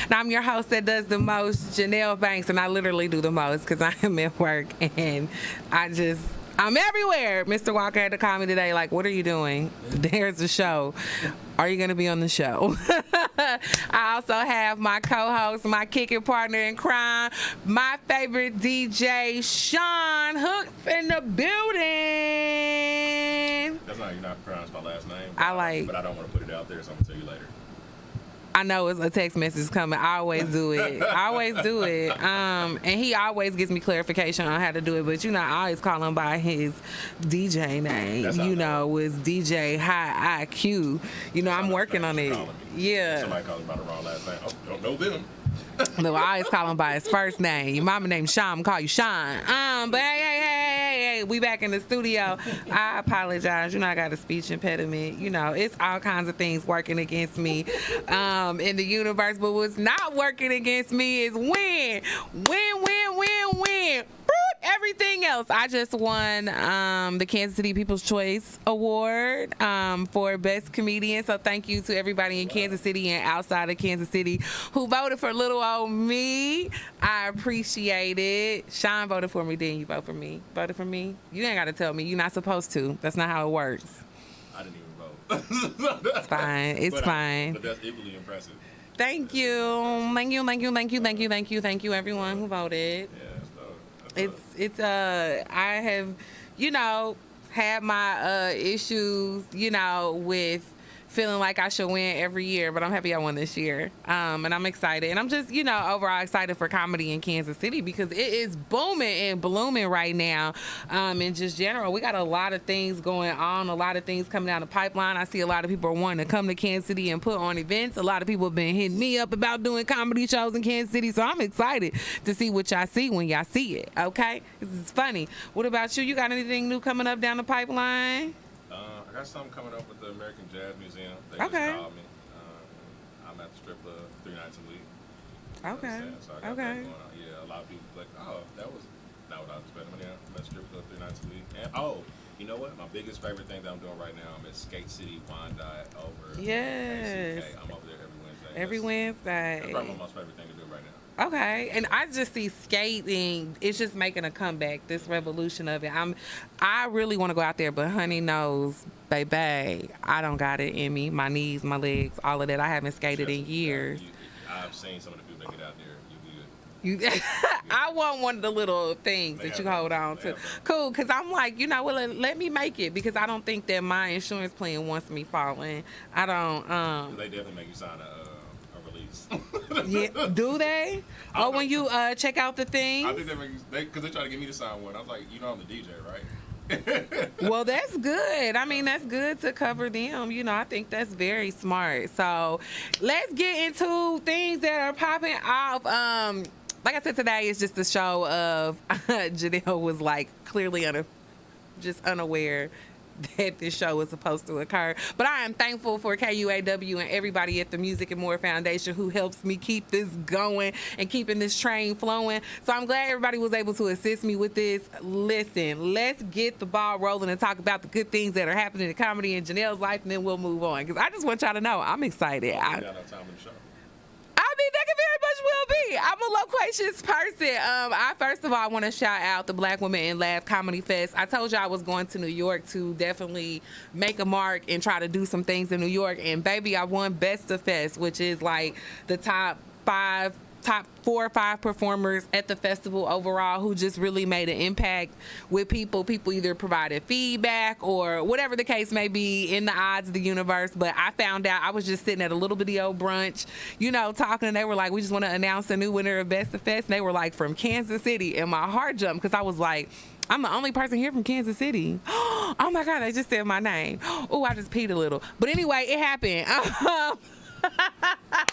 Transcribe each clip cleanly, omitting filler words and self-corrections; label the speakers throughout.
Speaker 1: Now, I'm your host that does the most, Janell Banks, and I literally do the most because I am at work and I'm everywhere. Mr. Walker had to call me today, like, what are you doing? There's a show. Are you going to be on the show? I also have my co-host, my kicking partner in crime, my favorite DJ, Sean Hooks, in the building.
Speaker 2: That's not, you're not pronouncing my last name.
Speaker 1: But I
Speaker 2: don't want to put it out there, so I'm going to tell you later.
Speaker 1: I know it's a text message coming. I always do it. And he always gives me clarification on how to do it. But, I always call him by his DJ name. It's DJ High IQ. I'm working on it. Yeah.
Speaker 2: Somebody calls him by the wrong last name. Oh, don't know them.
Speaker 1: No, I always call him by his first name. Your mama named Sean, I'm gonna call you Sean. But hey, we back in the studio. I apologize. I got a speech impediment. It's all kinds of things working against me in the universe. But what's not working against me is win. Everything else. I just won the Kansas City People's Choice Award for Best Comedian. So thank you to everybody in Kansas City and outside of Kansas City who voted for little old me. I appreciate it. Sean voted for me. Didn't you vote for me? Voted for me? You ain't got to tell me. You're not supposed to. That's not how it works.
Speaker 2: I didn't even vote.
Speaker 1: It's fine. It's fine.
Speaker 2: But that's equally impressive.
Speaker 1: Thank you, everyone who voted.
Speaker 2: Yeah.
Speaker 1: I have, had my issues, with feeling like I should win every year, but I'm happy I won this year. And I'm excited. And I'm just, overall excited for comedy in Kansas City because it is booming and blooming right now. And just general, we got a lot of things going on, a lot of things coming down the pipeline. I see a lot of people are wanting to come to Kansas City and put on events. A lot of people have been hitting me up about doing comedy shows in Kansas City. So I'm excited to see what y'all see when y'all see it, okay? This is funny. What about you? You got anything new coming up down the pipeline?
Speaker 2: I got something coming up with the American Jazz Museum. They
Speaker 1: just
Speaker 2: called me. I'm at the strip club 3 nights a week.
Speaker 1: Okay.
Speaker 2: So I got that going on. Yeah, a lot of people like, that was not what I was expecting. But yeah, I'm at the strip club 3 nights a week. And you know what? My biggest favorite thing that I'm doing right now, I'm at Skate City Wine Diet over.
Speaker 1: Yes.
Speaker 2: ACK. I'm over there every Wednesday.
Speaker 1: Every Wednesday.
Speaker 2: That's probably my most favorite thing to do right now.
Speaker 1: Okay, and I just see skating. It's just making a comeback. This revolution of it. I really want to go out there, but honey knows, baby, I don't got it in me. My knees, my legs, all of that. I haven't skated in years.
Speaker 2: I've seen some of the people that get out there. You good.
Speaker 1: I want one of the little things that you hold on to. Cool, because I'm like, let me make it because I don't think that my insurance plan wants me falling. I don't.
Speaker 2: They definitely make you sign a release.
Speaker 1: Yeah, do they? Oh, when you check out the thing?
Speaker 2: I think because they try to get me to sign one. I was like, I'm the DJ, right?
Speaker 1: Well, that's good. I mean, that's good to cover them. I think that's very smart. So let's get into things that are popping off. Like I said, today is just a show of Janell was like clearly just unaware that this show was supposed to occur. But I am thankful for KUAW and everybody at the Music and More Foundation who helps me keep this going and keeping this train flowing. So I'm glad everybody was able to assist me with this. Listen, let's get the ball rolling and talk about the good things that are happening in comedy in Janell's life, and then we'll move on. Because I just want y'all to know I'm excited. That could very much will be. I'm a loquacious person. First of all, I want to shout out the Black Women in Laugh Comedy Fest. I told you I was going to New York to definitely make a mark and try to do some things in New York. And baby, I won Best of Fest, which is like the top 4 or 5 performers at the festival overall who just really made an impact with people. People either provided feedback or whatever the case may be in the odds of the universe. But I found out I was just sitting at a little bitty old brunch, talking, and they were like, we just want to announce a new winner of Best of Fest. And they were like, from Kansas City. And my heart jumped because I was like, I'm the only person here from Kansas City. Oh my God, they just said my name. Oh, I just peed a little. But anyway, it happened.
Speaker 2: I'm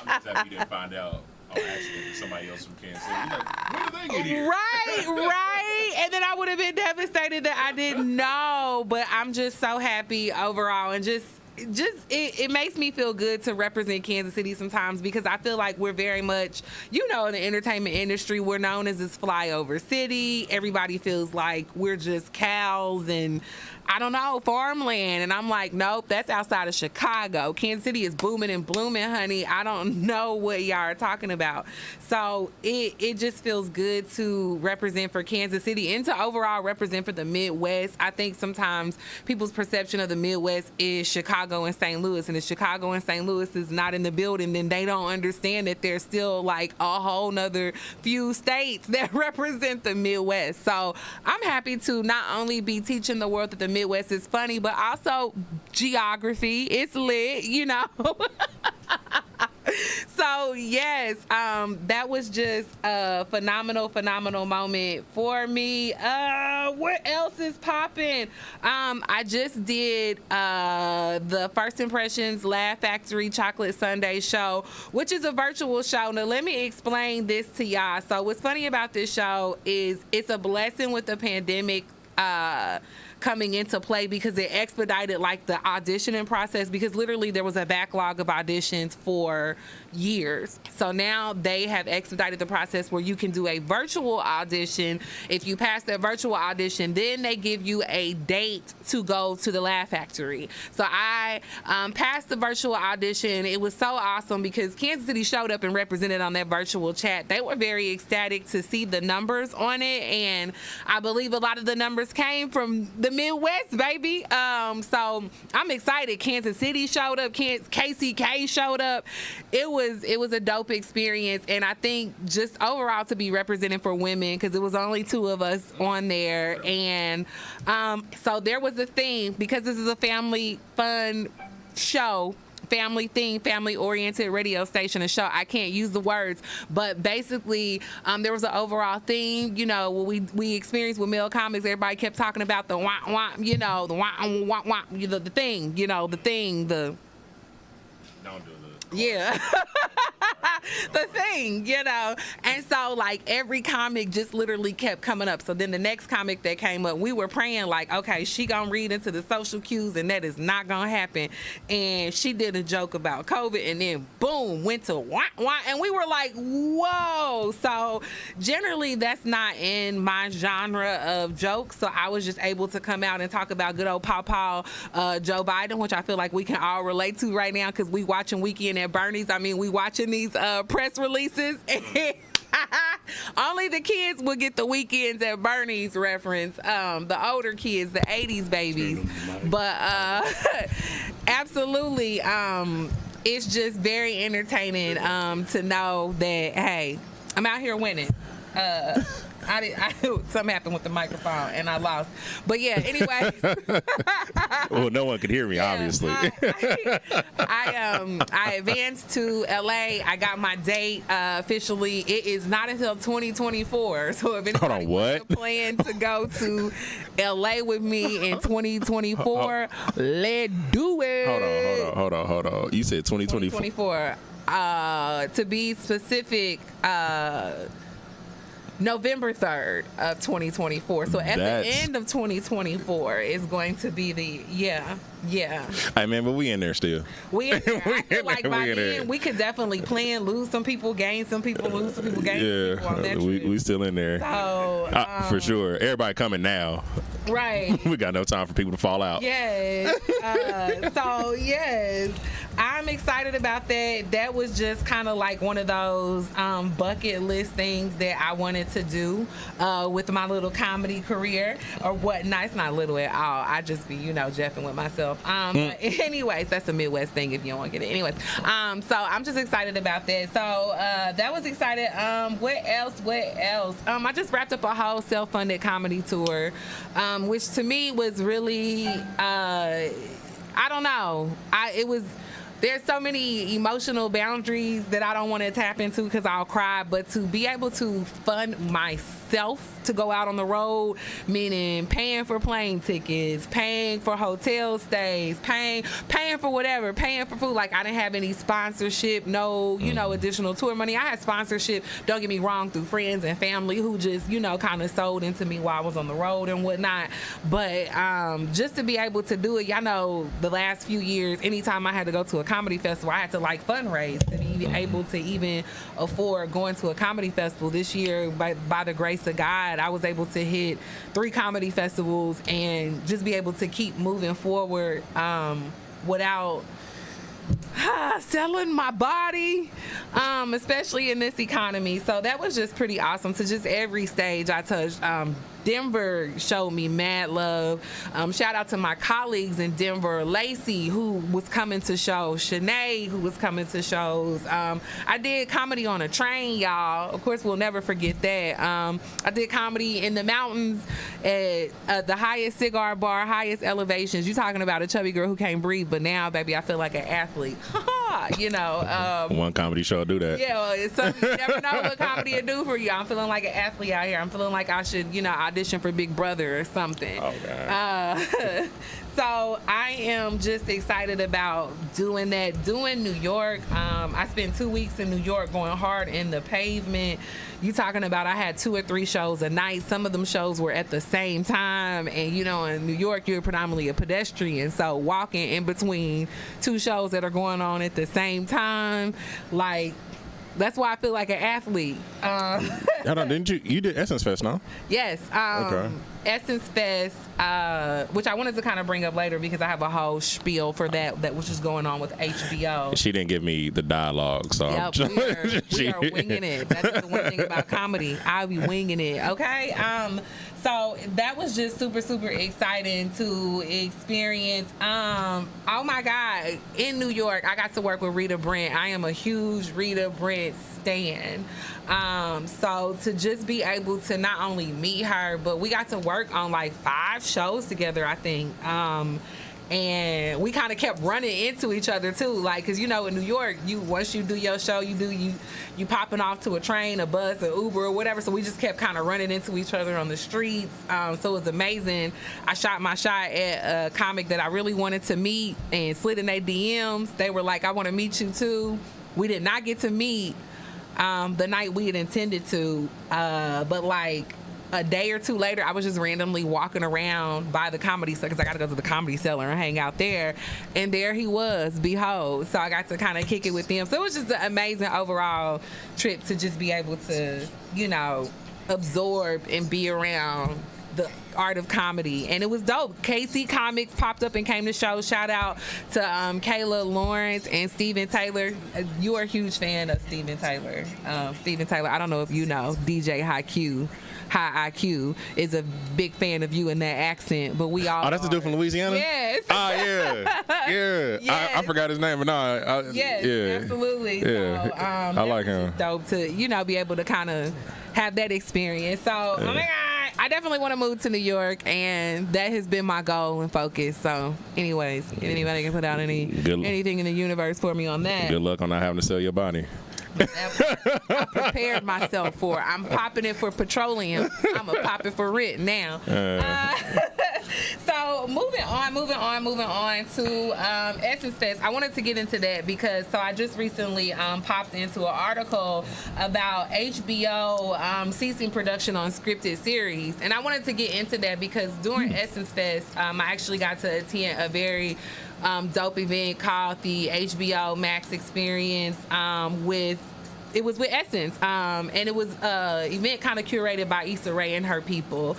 Speaker 2: just happy you didn't find out. Actually, somebody else from Kansas City. Like, when did they get here?
Speaker 1: Right. And then I would have been devastated that I didn't know. But I'm just so happy overall, and just it makes me feel good to represent Kansas City sometimes because I feel like we're very much, in the entertainment industry, we're known as this flyover city. Everybody feels like we're just cows and I don't know, farmland. And I'm like, nope, that's outside of Chicago. Kansas City is booming and blooming, honey. I don't know what y'all are talking about. So it just feels good to represent for Kansas City and to overall represent for the Midwest. I think sometimes people's perception of the Midwest is Chicago and St. Louis. And if Chicago and St. Louis is not in the building, then they don't understand that there's still like a whole nother few states that represent the Midwest. So I'm happy to not only be teaching the world that the Midwest is funny, but also geography. It's lit, you know. So yes, that was just a phenomenal moment for me. What else is popping? I just did the First Impressions Laugh Factory Chocolate Sundae show, which is a virtual show. Now let me explain this to y'all. So what's funny about this show is it's a blessing with the pandemic coming into play, because it expedited like the auditioning process, because literally there was a backlog of auditions for years. So now they have expedited the process where you can do a virtual audition. If you pass that virtual audition, then they give you a date to go to the Laugh Factory. So I passed the virtual audition. It was so awesome because Kansas City showed up and represented on that virtual chat. They were very ecstatic to see the numbers on it, and I believe a lot of the numbers came from the Midwest, baby. So I'm excited. Kansas City showed up. KCK showed up. It was a dope experience, and I think just overall to be represented for women, because it was only 2 of us on there, and so there was a theme, because this is a family fun show, family theme, family oriented radio station and show. I can't use the words, but basically there was an overall theme. You know, what we experienced with male comics, everybody kept talking about the wah wah, you know, the wah wah wah, the thing, you know, the thing, the
Speaker 2: Don't do the
Speaker 1: yeah. The thing, you know. And so like every comic just literally kept coming up. So then the next comic that came up, we were praying like, okay, she gonna read into the social cues, and that is not gonna happen. And she did a joke about COVID, and then boom, went to wah wah, and we were like, whoa. So generally that's not in my genre of jokes. So I was just able to come out and talk about good old Pawpaw Joe Biden, which I feel like we can all relate to right now, because we watching Weekend at Bernie's. I mean, we watching these press releases. Only the kids will get the Weekends at Bernie's reference. The older kids, the 80s babies. But absolutely, it's just very entertaining to know that, hey, I'm out here winning. Something happened with the microphone and I lost. But yeah, anyway.
Speaker 3: Well, no one could hear me, obviously.
Speaker 1: I advanced to LA. I got my date officially. It is not until 2024. So if anybody wants to plan to go to LA with me in 2024, let's do it.
Speaker 3: Hold on. You said 2024.
Speaker 1: 2024. To be specific, November 3rd of 2024. So at the end of 2024 is going to be the yeah.
Speaker 3: Hey man, but we in there still.
Speaker 1: We in there. I feel like by then we could definitely plan, lose some people, gain some people, lose some people, gain some people on that trip.
Speaker 3: We still in there.
Speaker 1: So
Speaker 3: for sure. Everybody coming now.
Speaker 1: Right.
Speaker 3: We got no time for people to fall out.
Speaker 1: Yes. So yes, I'm excited about that. That was just kind of like one of those bucket list things that I wanted to do with my little comedy career or whatnot. It's not little at all. I just be, jeffing with myself. But anyways, that's a Midwest thing if you don't want to get it. Anyways, so I'm just excited about that. So that was excited. What else? I just wrapped up a whole self-funded comedy tour, which to me was really, I don't know. There's so many emotional boundaries that I don't want to tap into because I'll cry, but to be able to fund myself to go out on the road, meaning paying for plane tickets, paying for hotel stays, paying for whatever, paying for food. Like I didn't have any sponsorship, no, additional tour money. I had sponsorship, don't get me wrong, through friends and family who just, kind of sold into me while I was on the road and whatnot. But just to be able to do it, y'all know the last few years, anytime I had to go to a comedy festival. I had to like fundraise to be able to even afford going to a comedy festival. This year, by the grace of God, I was able to hit 3 comedy festivals and just be able to keep moving forward without selling my body, especially in this economy. So that was just pretty awesome. To just every stage I touched. Denver showed me mad love. Shout out to my colleagues in Denver, Lacey, who was coming to shows, Shanae, who was coming to shows. I did comedy on a train, y'all. Of course, we'll never forget that. I did comedy in the mountains at the highest cigar bar, highest elevations. You talking about a chubby girl who can't breathe, but now, baby, I feel like an athlete. You know.
Speaker 3: One comedy show do that.
Speaker 1: Yeah, well, it's something you never know what comedy will do for you. I'm feeling like an athlete out here. I'm feeling like I should, audition for Big Brother or something.
Speaker 3: Oh, God.
Speaker 1: So I am just excited about doing that. Doing New York. I spent 2 weeks in New York going hard in the pavement. You talking about I had 2 or 3 shows a night. Some of them shows were at the same time. And, in New York, you're predominantly a pedestrian. So walking in between 2 shows that are going on at the same time, like, that's why I feel like an athlete.
Speaker 3: Hold on, didn't you did Essence Fest, no?
Speaker 1: Yes.
Speaker 3: Okay.
Speaker 1: Essence Fest, which I wanted to kind of bring up later because I have a whole spiel for that was just going on with HBO.
Speaker 3: She didn't give me the dialogue, so
Speaker 1: Yep, we are winging it. That's the one thing about comedy. I'll be winging it, okay? So that was just super, super exciting to experience. Oh my God, in New York, I got to work with Rita Brent. I am a huge Rita Brent stan. So to just be able to not only meet her, but we got to work on like 5 shows together, I think. And we kind of kept running into each other too, like, cause in New York, once you do your show, you popping off to a train, a bus, an Uber, or whatever. So we just kept kind of running into each other on the streets. So it was amazing. I shot my shot at a comic that I really wanted to meet and slid in their DMs. They were like, "I want to meet you too." We did not get to meet the night we had intended to, but like a day or 2 later, I was just randomly walking around by the comedy cellar because I got to go to the comedy cellar and hang out there. And there he was, behold. So I got to kind of kick it with him. So it was just an amazing overall trip to just be able to, absorb and be around the art of comedy. And it was dope. KC Comics popped up and came to show. Shout out to Kayla Lawrence and Steven Taylor. You are a huge fan of Steven Taylor. Steven Taylor, I don't know if you know, DJ High IQ is a big fan of you in that accent, but we all.
Speaker 3: Oh, that's the dude from Louisiana?
Speaker 1: Yes.
Speaker 3: Oh, yeah. Yeah.
Speaker 1: Yes.
Speaker 3: I forgot his name, but no.
Speaker 1: Yes,
Speaker 3: yeah.
Speaker 1: absolutely.
Speaker 3: Yeah.
Speaker 1: So,
Speaker 3: I like him.
Speaker 1: Dope to, be able to kind of have that experience. So, oh my God, I definitely want to move to New York, and that has been my goal and focus. So, anyways, if anybody can put out anything in the universe for me on that.
Speaker 3: Good luck on not having to sell your body.
Speaker 1: I prepared myself for it. I'm popping it for petroleum. I'm going to pop it for rent now. So moving on to Essence Fest. I wanted to get into that because I just recently popped into an article about HBO ceasing production on scripted series. And I wanted to get into that because during Essence Fest, I actually got to attend a very dope event called the HBO Max Experience it was with Essence, and it was an event kind of curated by Issa Rae and her people,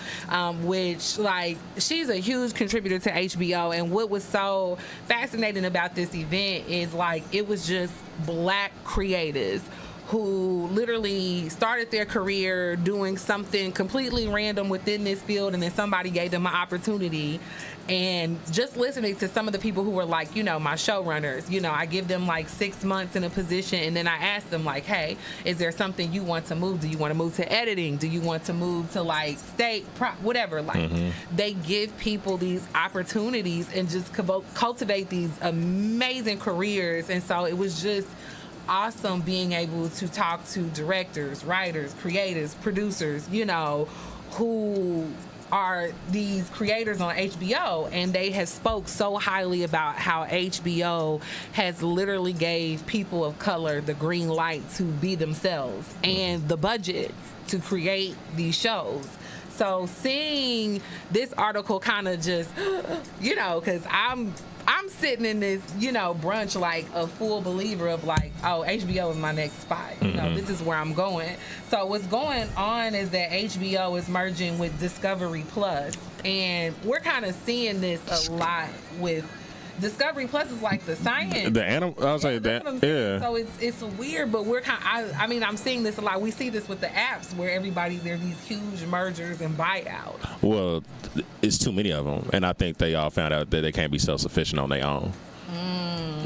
Speaker 1: which, like, she's a huge contributor to HBO, and what was so fascinating about this event is, like, it was just Black creatives who literally started their career doing something completely random within this field, and then somebody gave them an opportunity. And just listening to some of the people who were like, my showrunners, I give them like 6 months in a position, and then I ask them like, hey, is there something you want to move? Do you want to move to editing? Do you want to move to like whatever? Like, they give people these opportunities and just cultivate these amazing careers. And so it was just awesome being able to talk to directors, writers, creators, producers, who are these creators on HBO, and they have spoke so highly about how HBO has literally gave people of color the green light to be themselves and the budget to create these shows. So seeing this article kind of just, because I'm sitting in this, brunch like a full believer of like, oh, HBO is my next spot. This is where I'm going. So what's going on is that HBO is merging with Discovery Plus, and we're kind of seeing this a lot with Discovery Plus is like the science.
Speaker 3: The animal, I was like that. Yeah.
Speaker 1: So it's weird, but we're kind. I'm seeing this a lot. We see this with the apps where there's these huge mergers and buyouts.
Speaker 3: Well, it's too many of them, and I think they all found out that they can't be self-sufficient on their own.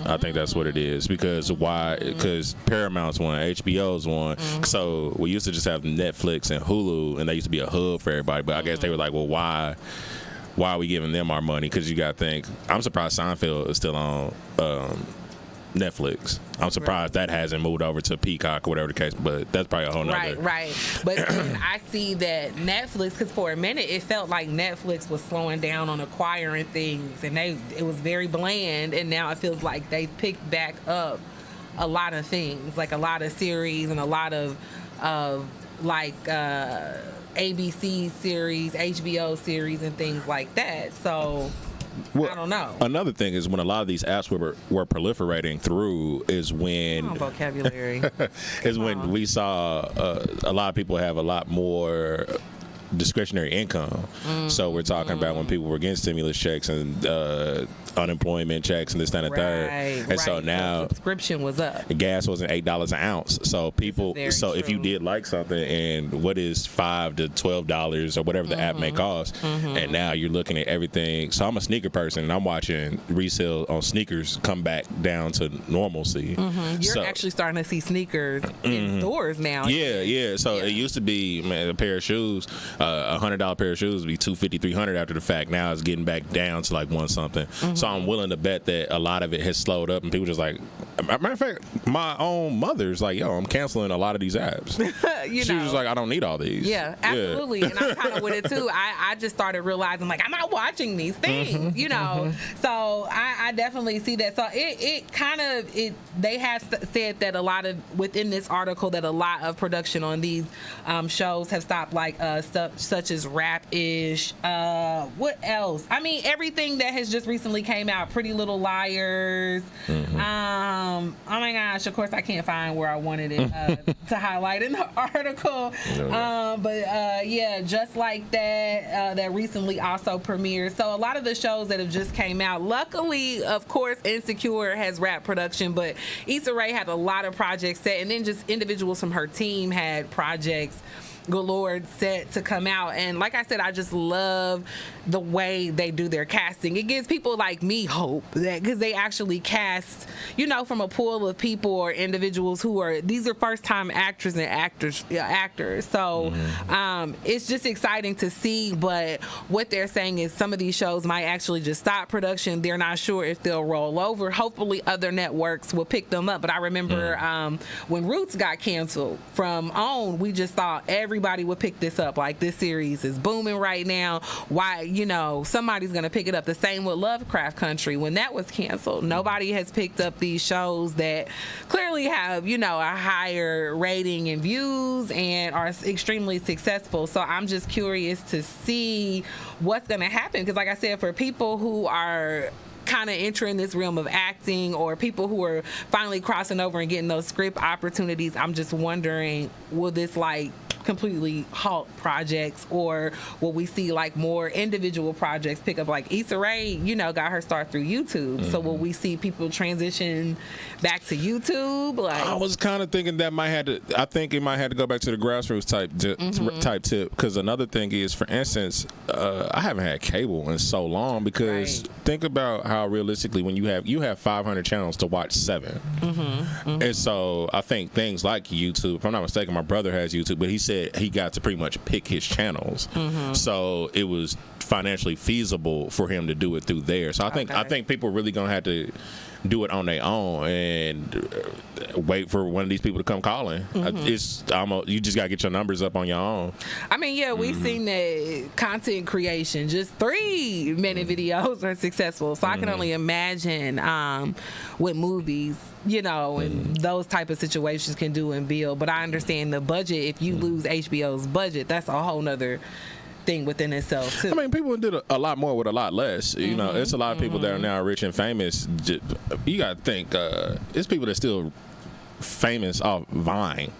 Speaker 3: I think that's what it is. Because why? Because Paramount's one, HBO's one. So we used to just have Netflix and Hulu, and they used to be a hub for everybody. But I guess they were like, well, why are we giving them our money? Because you got to think, I'm surprised Seinfeld is still on Netflix. I'm surprised that hasn't moved over to Peacock or whatever the case, but that's probably a whole nother.
Speaker 1: Right. But then I see that Netflix, because for a minute it felt like Netflix was slowing down on acquiring things, and it was very bland, and now it feels like they picked back up a lot of things, like a lot of series and a lot of ABC series, HBO series, and things like that. So I don't know.
Speaker 3: Another thing is when a lot of these apps were proliferating through is when
Speaker 1: vocabulary
Speaker 3: when we saw a lot of people have a lot more discretionary income. So we're talking about when people were getting stimulus checks and unemployment checks and this, that, and the third. And so now
Speaker 1: subscription was up.
Speaker 3: Gas wasn't $8 an ounce. So people, if you did like something, and what is $5 to $12 or whatever the app may cost, and now you're looking at everything. So I'm a sneaker person, and I'm watching resale on sneakers come back down to normalcy.
Speaker 1: You're actually starting to see sneakers in stores now.
Speaker 3: Yeah. So it used to be, man, a pair of shoes, $100 pair of shoes would be $250, $300 after the fact. Now it's getting back down to like one something. So I'm willing to bet that a lot of it has slowed up, and people just like, matter of fact, my own mother's like, yo, I'm canceling a lot of these apps. She was just like, I don't need all these.
Speaker 1: Yeah, absolutely. And I'm kind of with it too. I just started realizing like, I'm not watching these things, So I definitely see that. So they have said that a lot of, within this article, that a lot of production on these shows have stopped, like stuff such as Rap-ish. What else? I mean, everything that has just recently came out, Pretty Little Liars. Oh my gosh, of course I can't find where I wanted it to highlight in the article. But Just Like That, that recently also premiered. So a lot of the shows that have just came out, luckily, of course, Insecure has rap production, but Issa Rae had a lot of projects set, and then just individuals from her team had projects galore set to come out. And like I said, I just love the way they do their casting. It gives people like me hope, that because they actually cast, from a pool of people or individuals these are first time actors and actors. So it's just exciting to see. But what they're saying is some of these shows might actually just stop production. They're not sure if they'll roll over. Hopefully other networks will pick them up. But I remember when Roots got canceled from OWN, we just thought everybody would pick this up. Like, this series is booming right now. Why, somebody's going to pick it up. The same with Lovecraft Country. When that was canceled, nobody has picked up these shows that clearly have, a higher rating and views and are extremely successful. So I'm just curious to see what's going to happen. Because like I said, for people who are kind of entering this realm of acting, or people who are finally crossing over and getting those script opportunities, I'm just wondering, will this completely halt projects, or will we see more individual projects pick up? Like Issa Rae, got her start through YouTube. So will we see people transition back to YouTube?
Speaker 3: I was kind of thinking that I think it might have to go back to the grassroots type tip. Because another thing is, for instance, I haven't had cable in so long, because think about how realistically, when you have 500 channels to watch 7. And so I think things like YouTube, if I'm not mistaken, my brother has YouTube, but he said he got to pretty much pick his channels. So it was financially feasible for him to do it through there. So I think people are really gonna have to do it on their own and wait for one of these people to come calling. You just gotta get your numbers up on your own.
Speaker 1: I mean, we've seen that content creation, just 3-minute videos are successful. So I can only imagine what movies, and those type of situations can do and build. But I understand the budget. If you lose HBO's budget, that's a whole nother thing within itself too.
Speaker 3: I mean, people did a lot more with a lot less. You know, it's a lot of people that are now rich and famous. You got to think, it's people that still famous off Vine,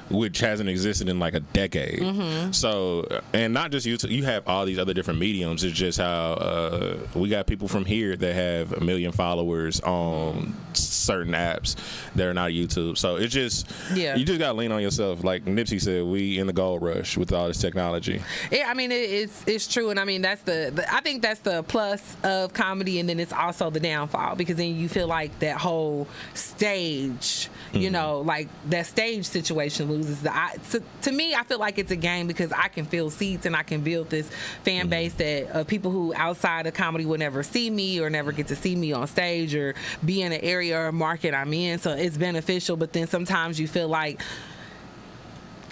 Speaker 3: which hasn't existed in like a decade. So, and not just YouTube, you have all these other different mediums. It's just how we got people from here that have 1 million followers on certain apps that are not YouTube. So it's just, you just got to lean on yourself. Like Nipsey said, we in the gold rush with all this technology.
Speaker 1: Yeah, I mean, it's true. And I mean, that's I think that's the plus of comedy. And then it's also the downfall, because then you feel like that whole stage, you know, like that stage situation loses to me. I feel like it's a game, because I can fill seats and I can build this fan base that of people who outside of comedy would never see me or never get to see me on stage or be in an area or market I'm in. So it's beneficial. But then sometimes you feel like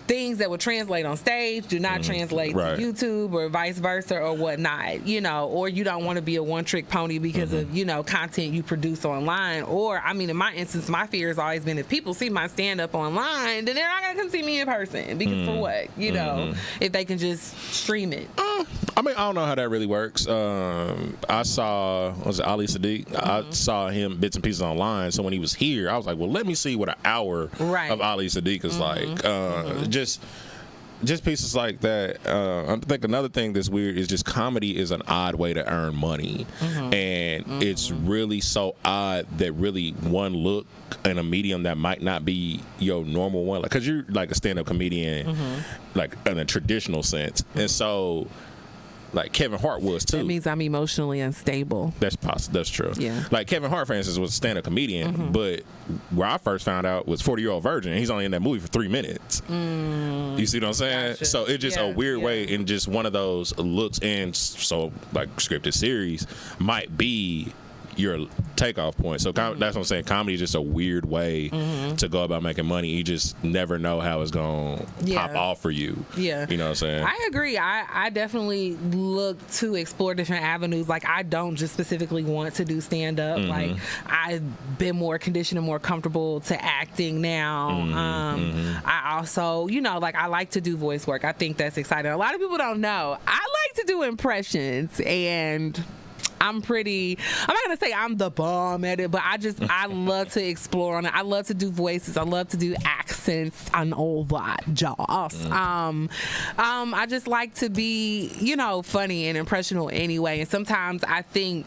Speaker 1: things that would translate on stage do not translate to YouTube or vice versa or whatnot, you know, or you don't want to be a one-trick pony because of, you know, content you produce online. Or, I mean, in my instance, my fear has always been if people see my stand-up online, then they're not going to come see me in person. Because for what? You know, if they can just stream it.
Speaker 3: I mean, I don't know how that really works. I saw, was it Ali Sadiq? I saw him bits and pieces online. So when he was here, I was like, well, let me see what an hour of Ali Sadiq is like. Just pieces like that. I think another thing that's weird is just comedy is an odd way to earn money. And it's really so odd that really one look in a medium that might not be your normal one. Like, because you're like a stand-up comedian, like in a traditional sense. And so, like Kevin Hart was too.
Speaker 1: That means I'm emotionally unstable.
Speaker 3: That's possible. That's true.
Speaker 1: Yeah.
Speaker 3: Like Kevin Hart, for instance, was a stand-up comedian, but where I first found out was 40-Year-Old Virgin. And he's only in that movie for 3 minutes. You see what I'm saying?
Speaker 1: Gotcha.
Speaker 3: So it's just a weird way, and just one of those looks in. So like scripted series might be your takeoff point. So that's what I'm saying. Comedy is just a weird way to go about making money. You just never know how it's going to pop off for you.
Speaker 1: Yeah.
Speaker 3: You know what I'm saying?
Speaker 1: I agree. I definitely look to explore different avenues. Like, I don't just specifically want to do stand-up. Like, I've been more conditioned and more comfortable to acting now. I also, you know, like, I like to do voice work. I think that's exciting. A lot of people don't know. I like to do impressions, and I'm not going to say I'm the bomb at it, but I love to explore on it. I love to do voices. I love to do accents and all that jazz. I just like to be, you know, funny and impressionable anyway. And sometimes I think,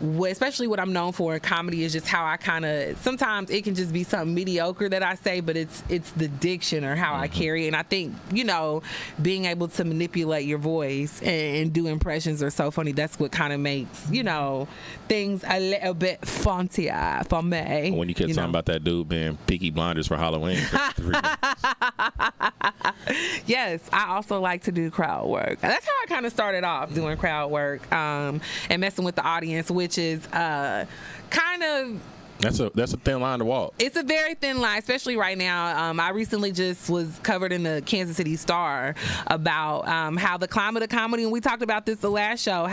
Speaker 1: especially what I'm known for in comedy, is just how I kind of, sometimes it can just be something mediocre that I say, but it's the diction or how I carry it. And I think, you know, being able to manipulate your voice and do impressions are so funny. That's what kind of makes, you know, things a little bit funnier for me.
Speaker 3: When you kept talking about that dude being Peaky Blinders for Halloween.
Speaker 1: Yes, I also like to do crowd work. That's how I kind of started off, doing crowd work and messing with the audience, which is kind of...
Speaker 3: That's a thin line to walk.
Speaker 1: It's a very thin line, especially right now. I recently just was covered in the Kansas City Star about how the climate of comedy, and we talked about this the last show,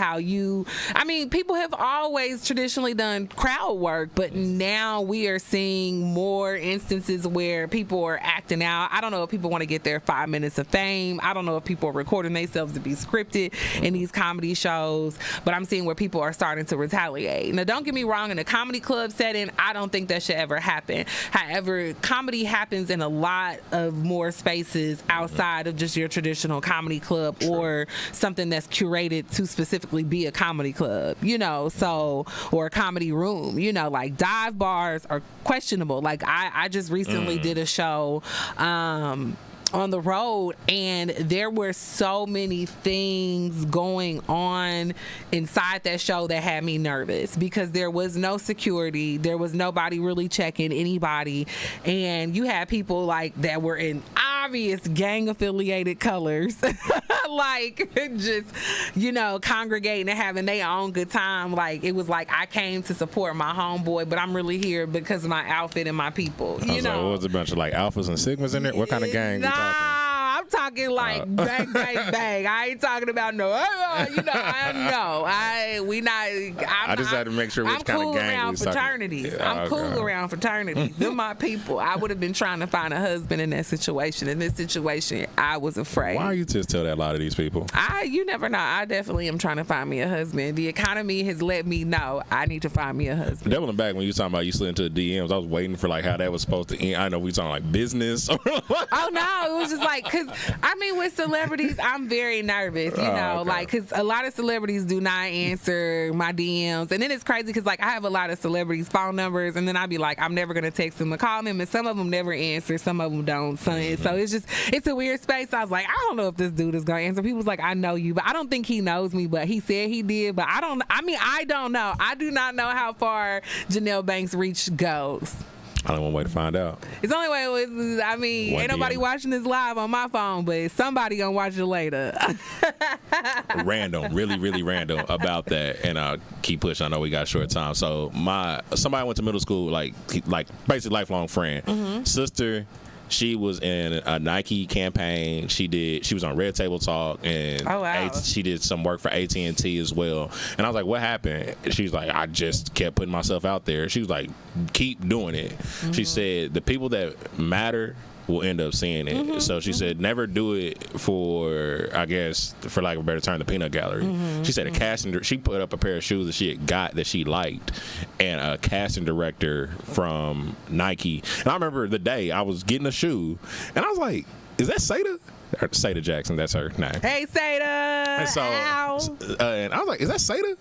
Speaker 1: people have always traditionally done crowd work, but now we are seeing more instances where people are acting out. I don't know if people want to get their 5 minutes of fame. I don't know if people are recording themselves to be scripted in these comedy shows, but I'm seeing where people are starting to retaliate. Now, don't get me wrong, in a comedy club setting, I don't think that should ever happen. However, comedy happens in a lot of more spaces outside of just your traditional comedy club or something that's curated to specifically be a comedy club, you know, so, or a comedy room, you know, like dive bars are questionable. Like I just recently did a show on the road, and there were so many things going on inside that show that had me nervous, because there was no security, there was nobody really checking anybody, and you had people like that were in obvious gang affiliated colors like just, you know, congregating and having their own good time. Like, it was like I came to support my homeboy, but I'm really here because of my outfit and my people. You know,
Speaker 3: like, what was a bunch of like alphas and sigmas in there? What kind of gang?
Speaker 1: I'm talking like bang, bang, bang. I ain't talking about no, you know,
Speaker 3: I just had to make sure which
Speaker 1: I'm
Speaker 3: kind
Speaker 1: cool
Speaker 3: of gang we
Speaker 1: around
Speaker 3: was talking.
Speaker 1: fraternities.
Speaker 3: Yeah,
Speaker 1: I'm cool around fraternities. They're my people. I would have been trying to find a husband in that situation. In this situation, I was afraid.
Speaker 3: Why you just tell that a lot of these people?
Speaker 1: You never know. I definitely am trying to find me a husband. The economy has let me know I need to find me a husband.
Speaker 3: Doubling back when you talking about you slid into the DMs, I was waiting for like how that was supposed to end. I know we talking like business.
Speaker 1: Oh no, it was just like, cause I mean with celebrities, I'm very nervous, you know,
Speaker 3: okay.
Speaker 1: like, cause a lot of celebrities do not answer my DMs, and then it's crazy cause like I have a lot of celebrities' phone numbers, and then I'd be like, I'm never gonna text them or call them, and some of them never answer, some of them don't. So it's a weird space. I was like, I don't know if this dude is gonna answer. People's like, I know you, but I don't think he knows me, but he said he did, but I don't know. I do not know how far Janell Banks' reach goes.
Speaker 3: Only one way to find out.
Speaker 1: It's the only way. Ain't nobody watching this live on my phone, but somebody gonna watch it later.
Speaker 3: Random, really random about that, and keep pushing. I know we got short time. So somebody I went to middle school, like basically lifelong friend, sister. She was in a Nike campaign. She was on Red Table Talk, and she did some work for AT&T as well. And I was like, "What happened?" She was like, "I just kept putting myself out there." She was like, "Keep doing it." She said, "The people that matter will end up seeing it." So she said, never do it for, I guess, for lack of a better term, the peanut gallery. She said she put up a pair of shoes that she had got that she liked, and a casting director from Nike. And I remember the day I was getting a shoe, and I was like, is that Seda? Seda Jackson, that's her name.
Speaker 1: Hey, Seda.
Speaker 3: And so, and I was like, is that Seda?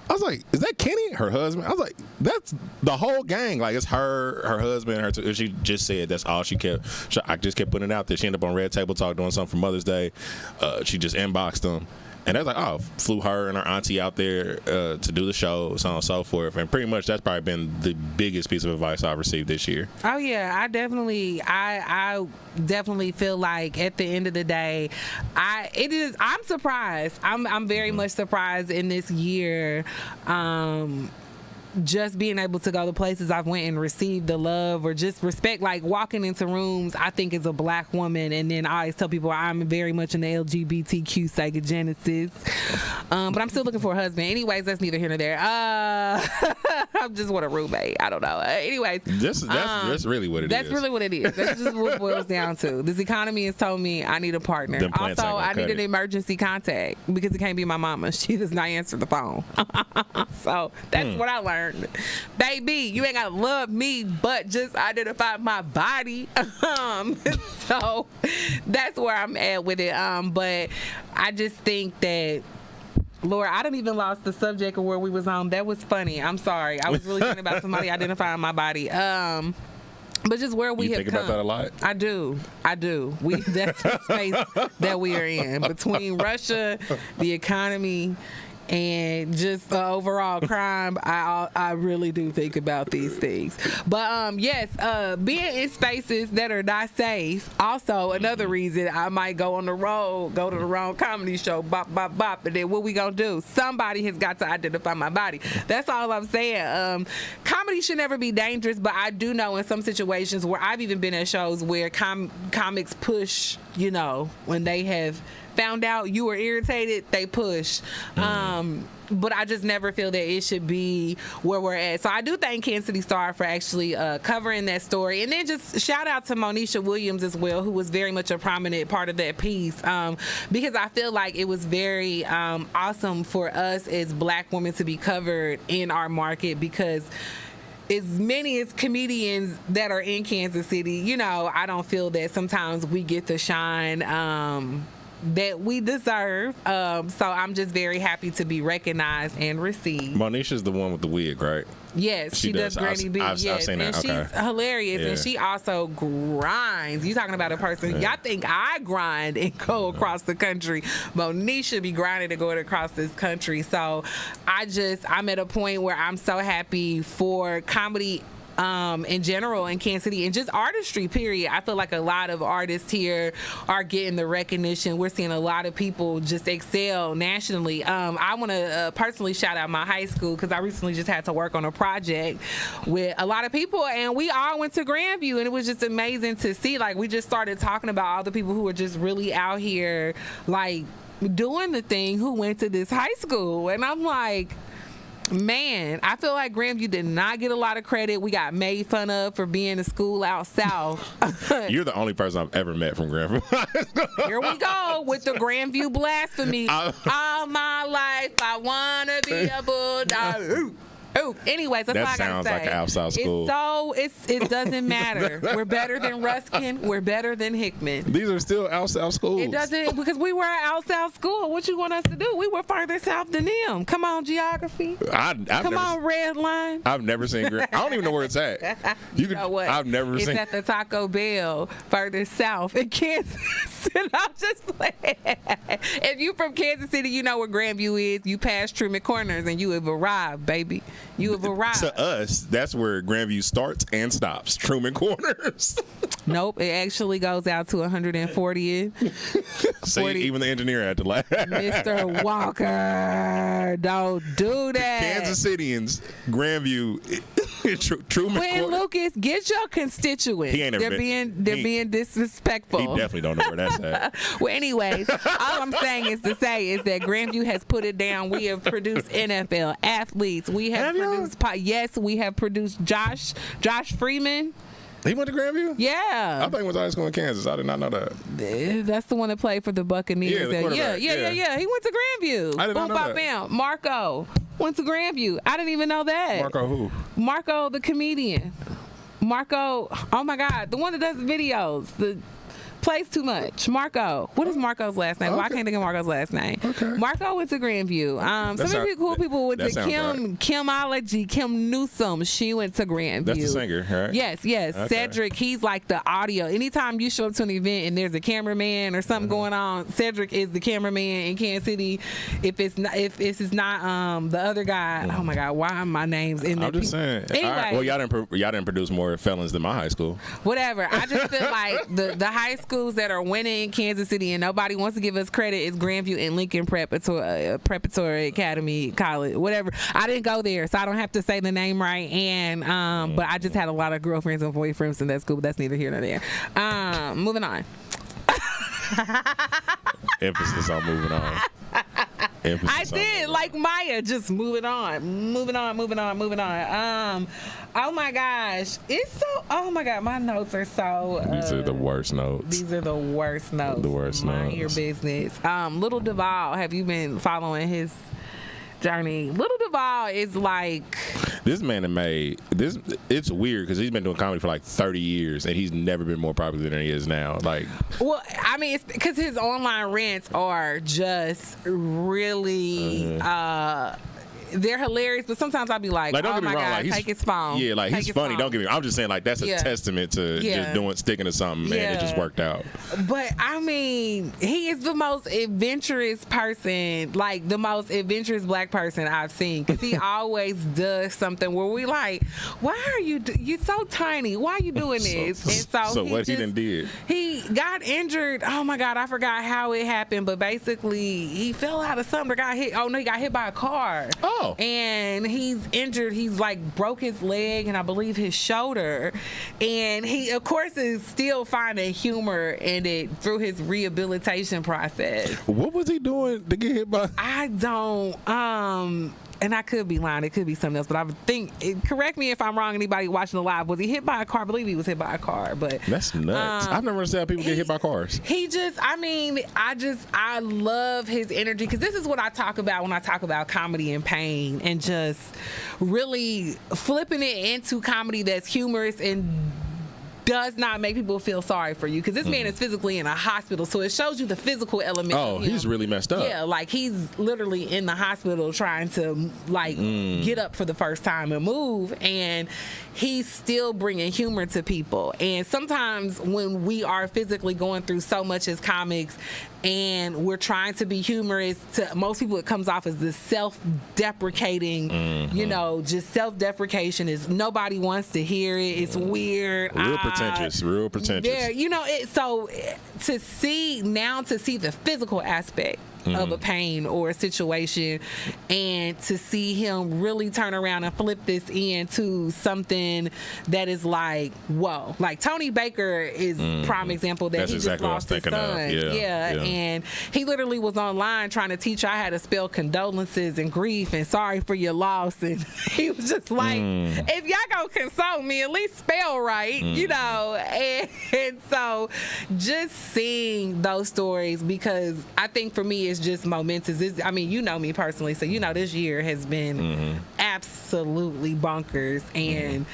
Speaker 3: I was like, is that Kenny, her husband? I was like, that's the whole gang. Like, it's her husband, she just said that's all she kept. I just kept putting it out there. She ended up on Red Table Talk doing something for Mother's Day. She just inboxed them. And they was like, oh, flew her and her auntie out there to do the show, so on and so forth. And pretty much that's probably been the biggest piece of advice I've received this year.
Speaker 1: Oh yeah, I definitely feel like at the end of the day, I'm surprised. I'm very much surprised in this year. Just being able to go to places I've went and received the love or just respect, like walking into rooms, I think as a black woman, and then I always tell people I'm very much in the LGBTQ psychogenesis, but I'm still looking for a husband. Anyways, that's neither here nor there. I just want a roommate. I don't know. Anyways,
Speaker 3: that's really what it is.
Speaker 1: That's really what it is. That's just what it boils down to. This economy has told me I need a partner. Also, I need an emergency contact because it can't be my mama. She does not answer the phone. So that's what I learned. Baby, you ain't gotta love me, but just identify my body. So that's where I'm at with it. But I just think that, Lord, I didn't even lost the subject of where we was on. That was funny. I'm sorry. I was really thinking about somebody identifying my body. But just where we have come. You
Speaker 3: think about that a lot?
Speaker 1: I do. That's the space that we are in between Russia, the economy, and just overall crime. I really do think about these things. But yes, being in spaces that are not safe, also another reason I might go on the road, go to the wrong comedy show, bop, bop, bop, and then what we gonna do? Somebody has got to identify my body. That's all I'm saying. Comedy should never be dangerous, but I do know in some situations where I've even been at shows where comics push, when they have found out you were irritated, they push. But I just never feel that it should be where we're at. So I do thank Kansas City Star for actually covering that story. And then just shout out to Monisha Williams as well, who was very much a prominent part of that piece. Because I feel like it was very awesome for us as black women to be covered in our market, because as many as comedians that are in Kansas City, I don't feel that sometimes we get the shine that we deserve. So I'm just very happy to be recognized and received.
Speaker 3: Monisha's the one with the wig, right?
Speaker 1: Yes, she does Granny B.
Speaker 3: I've seen that.
Speaker 1: And she's hilarious, and she also grinds. You talking about a person? Y'all think I grind and go across the country? Monisha be grinding and going across this country. So I'm at a point where I'm so happy for comedy in general in Kansas City, and just artistry, period. I feel like a lot of artists here are getting the recognition. We're seeing a lot of people just excel nationally. I want to personally shout out my high school because I recently just had to work on a project with a lot of people, and we all went to Grandview, and it was just amazing to see. Like, we just started talking about all the people who are just really out here, like, doing the thing, who went to this high school. And I'm like, man, I feel like Grandview did not get a lot of credit. We got made fun of for being a school out south.
Speaker 3: You're the only person I've ever met from Grandview.
Speaker 1: Here we go with the Grandview blasphemy. All my life, I want to be a bulldog. Oh, anyways, that's all I gotta say.
Speaker 3: That sounds like an outside school.
Speaker 1: It doesn't matter. We're better than Ruskin. We're better than Hickman.
Speaker 3: These are still outside schools.
Speaker 1: It doesn't, because we were an outside school. What you want us to do? We were further south than them. Come on, geography. Come on, red line.
Speaker 3: I've never seen I don't even know where it's at.
Speaker 1: You know what?
Speaker 3: I've never seen.
Speaker 1: It's at the Taco Bell further south in Kansas. And I'm just playing. If you from Kansas City, you know where Grandview is. You pass Truman Corners and you have arrived, baby. You have arrived.
Speaker 3: To us, that's where Grandview starts and stops. Truman Corners.
Speaker 1: Nope, it actually goes out to 140th.
Speaker 3: See, even the engineer had to laugh.
Speaker 1: Mr. Walker, don't do that.
Speaker 3: Kansas Cityans, Grandview, Truman
Speaker 1: Quinn
Speaker 3: Corners.
Speaker 1: Lucas, get your constituents.
Speaker 3: He ain't never
Speaker 1: They're being disrespectful.
Speaker 3: He definitely don't know where that's at.
Speaker 1: Well, anyways, all I'm saying is that Grandview has put it down. We have produced NFL athletes. We have produced. Yes, we have produced Josh Freeman.
Speaker 3: He went to Grandview?
Speaker 1: Yeah.
Speaker 3: I thought he went to high school in Kansas. I did not know that.
Speaker 1: That's the one that played for the Buccaneers.
Speaker 3: Yeah,
Speaker 1: He went to Grandview.
Speaker 3: I did not know that.
Speaker 1: Bam. Marco went to Grandview. I didn't even know that.
Speaker 3: Marco who?
Speaker 1: Marco, the comedian. Marco, oh my God, the one that does videos. Plays too much. Marco. What is Marco's last name?
Speaker 3: Okay.
Speaker 1: Why can't I think of Marco's last name?
Speaker 3: Okay.
Speaker 1: Marco went to Grandview. Some of the cool people went to Kimology, Newsom. She went to Grandview.
Speaker 3: That's the singer, right?
Speaker 1: Yes. Okay. Cedric, he's like the audio. Anytime you show up to an event and there's a cameraman or something going on, Cedric is the cameraman in Kansas City. If it's not the other guy, oh my God, why are my names in there?
Speaker 3: I'm just saying.
Speaker 1: Anyway.
Speaker 3: Right. Well, y'all didn't produce more felons than my high school.
Speaker 1: Whatever. I just feel like the high schools that are winning in Kansas City and nobody wants to give us credit is Grandview and Lincoln Preparatory Academy College, whatever. I didn't go there, so I don't have to say the name right. And but I just had a lot of girlfriends and boyfriends in that school, but that's neither here nor there. Moving on.
Speaker 3: Emphasis on moving on.
Speaker 1: I did, like Maya, just moving on. Oh my gosh, oh my God, my notes are so.
Speaker 3: These are the worst notes.
Speaker 1: These are the worst notes. Mind your business. Little Duval, have you been following his journey? Little Duval is like.
Speaker 3: This man had made this. It's weird because he's been doing comedy for like 30 years and he's never been more popular than he is now. Like,
Speaker 1: well, I mean, it's because his online rants are just really. They're hilarious, but sometimes I'll be like,
Speaker 3: don't
Speaker 1: oh
Speaker 3: get me
Speaker 1: my
Speaker 3: wrong,
Speaker 1: God,
Speaker 3: like,
Speaker 1: take his phone.
Speaker 3: Yeah, like he's funny. Don't get me. I'm just saying, like, that's a testament to just sticking to something, and it just worked out.
Speaker 1: But I mean, he is the most adventurous person, like the most adventurous black person I've seen, because he always does something where we like, why are you so tiny? Why are you doing this? And
Speaker 3: so what he done did?
Speaker 1: He got injured. Oh my God, I forgot how it happened, but basically he fell out of something. Got hit. Oh no, he got hit by a car.
Speaker 3: Oh.
Speaker 1: And he's injured. He's like broke his leg and I believe his shoulder. And he, of course, is still finding humor in it through his rehabilitation process.
Speaker 3: What was he doing to get hit by?
Speaker 1: I don't. And I could be lying. It could be something else. But I would think, correct me if I'm wrong, anybody watching the live. Was he hit by a car? I believe he was hit by a car. But
Speaker 3: that's nuts. I've never seen how people get hit by cars.
Speaker 1: I love his energy. Because this is what I talk about when I talk about comedy and pain. And just really flipping it into comedy that's humorous and does not make people feel sorry for you because this man is physically in a hospital, so it shows you the physical element.
Speaker 3: Oh,
Speaker 1: of him.
Speaker 3: he's really messed up.
Speaker 1: Yeah, like he's literally in the hospital trying to like get up for the first time and move, and he's still bringing humor to people. And sometimes when we are physically going through so much as comics and we're trying to be humorous, to most people it comes off as this self-deprecating, you know, just self-deprecation is nobody wants to hear it. It's weird.
Speaker 3: Real pretentious.
Speaker 1: Yeah, you know, so to see the physical aspect of a pain or a situation, and to see him really turn around and flip this into something that is like, whoa. Like Tony Baker is prime example that
Speaker 3: That's
Speaker 1: he
Speaker 3: exactly
Speaker 1: just lost his son.
Speaker 3: Yeah.
Speaker 1: And he literally was online trying to teach her how to spell condolences and grief and sorry for your loss, and he was just like, if y'all gonna console me, at least spell right, you know. And so just seeing those stories, because I think for me it's just momentous. I mean, you know me personally, so you know this year has been absolutely bonkers. And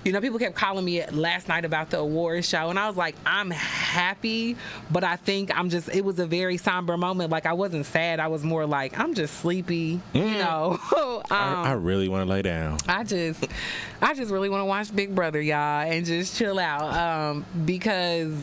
Speaker 1: you know, people kept calling me last night about the awards show, and I was like, I'm happy, but I think it was a very somber moment. Like, I wasn't sad. I was more like, I'm just sleepy, you know.
Speaker 3: I really want to lay down.
Speaker 1: I just really want to watch Big Brother, y'all, and just chill out, because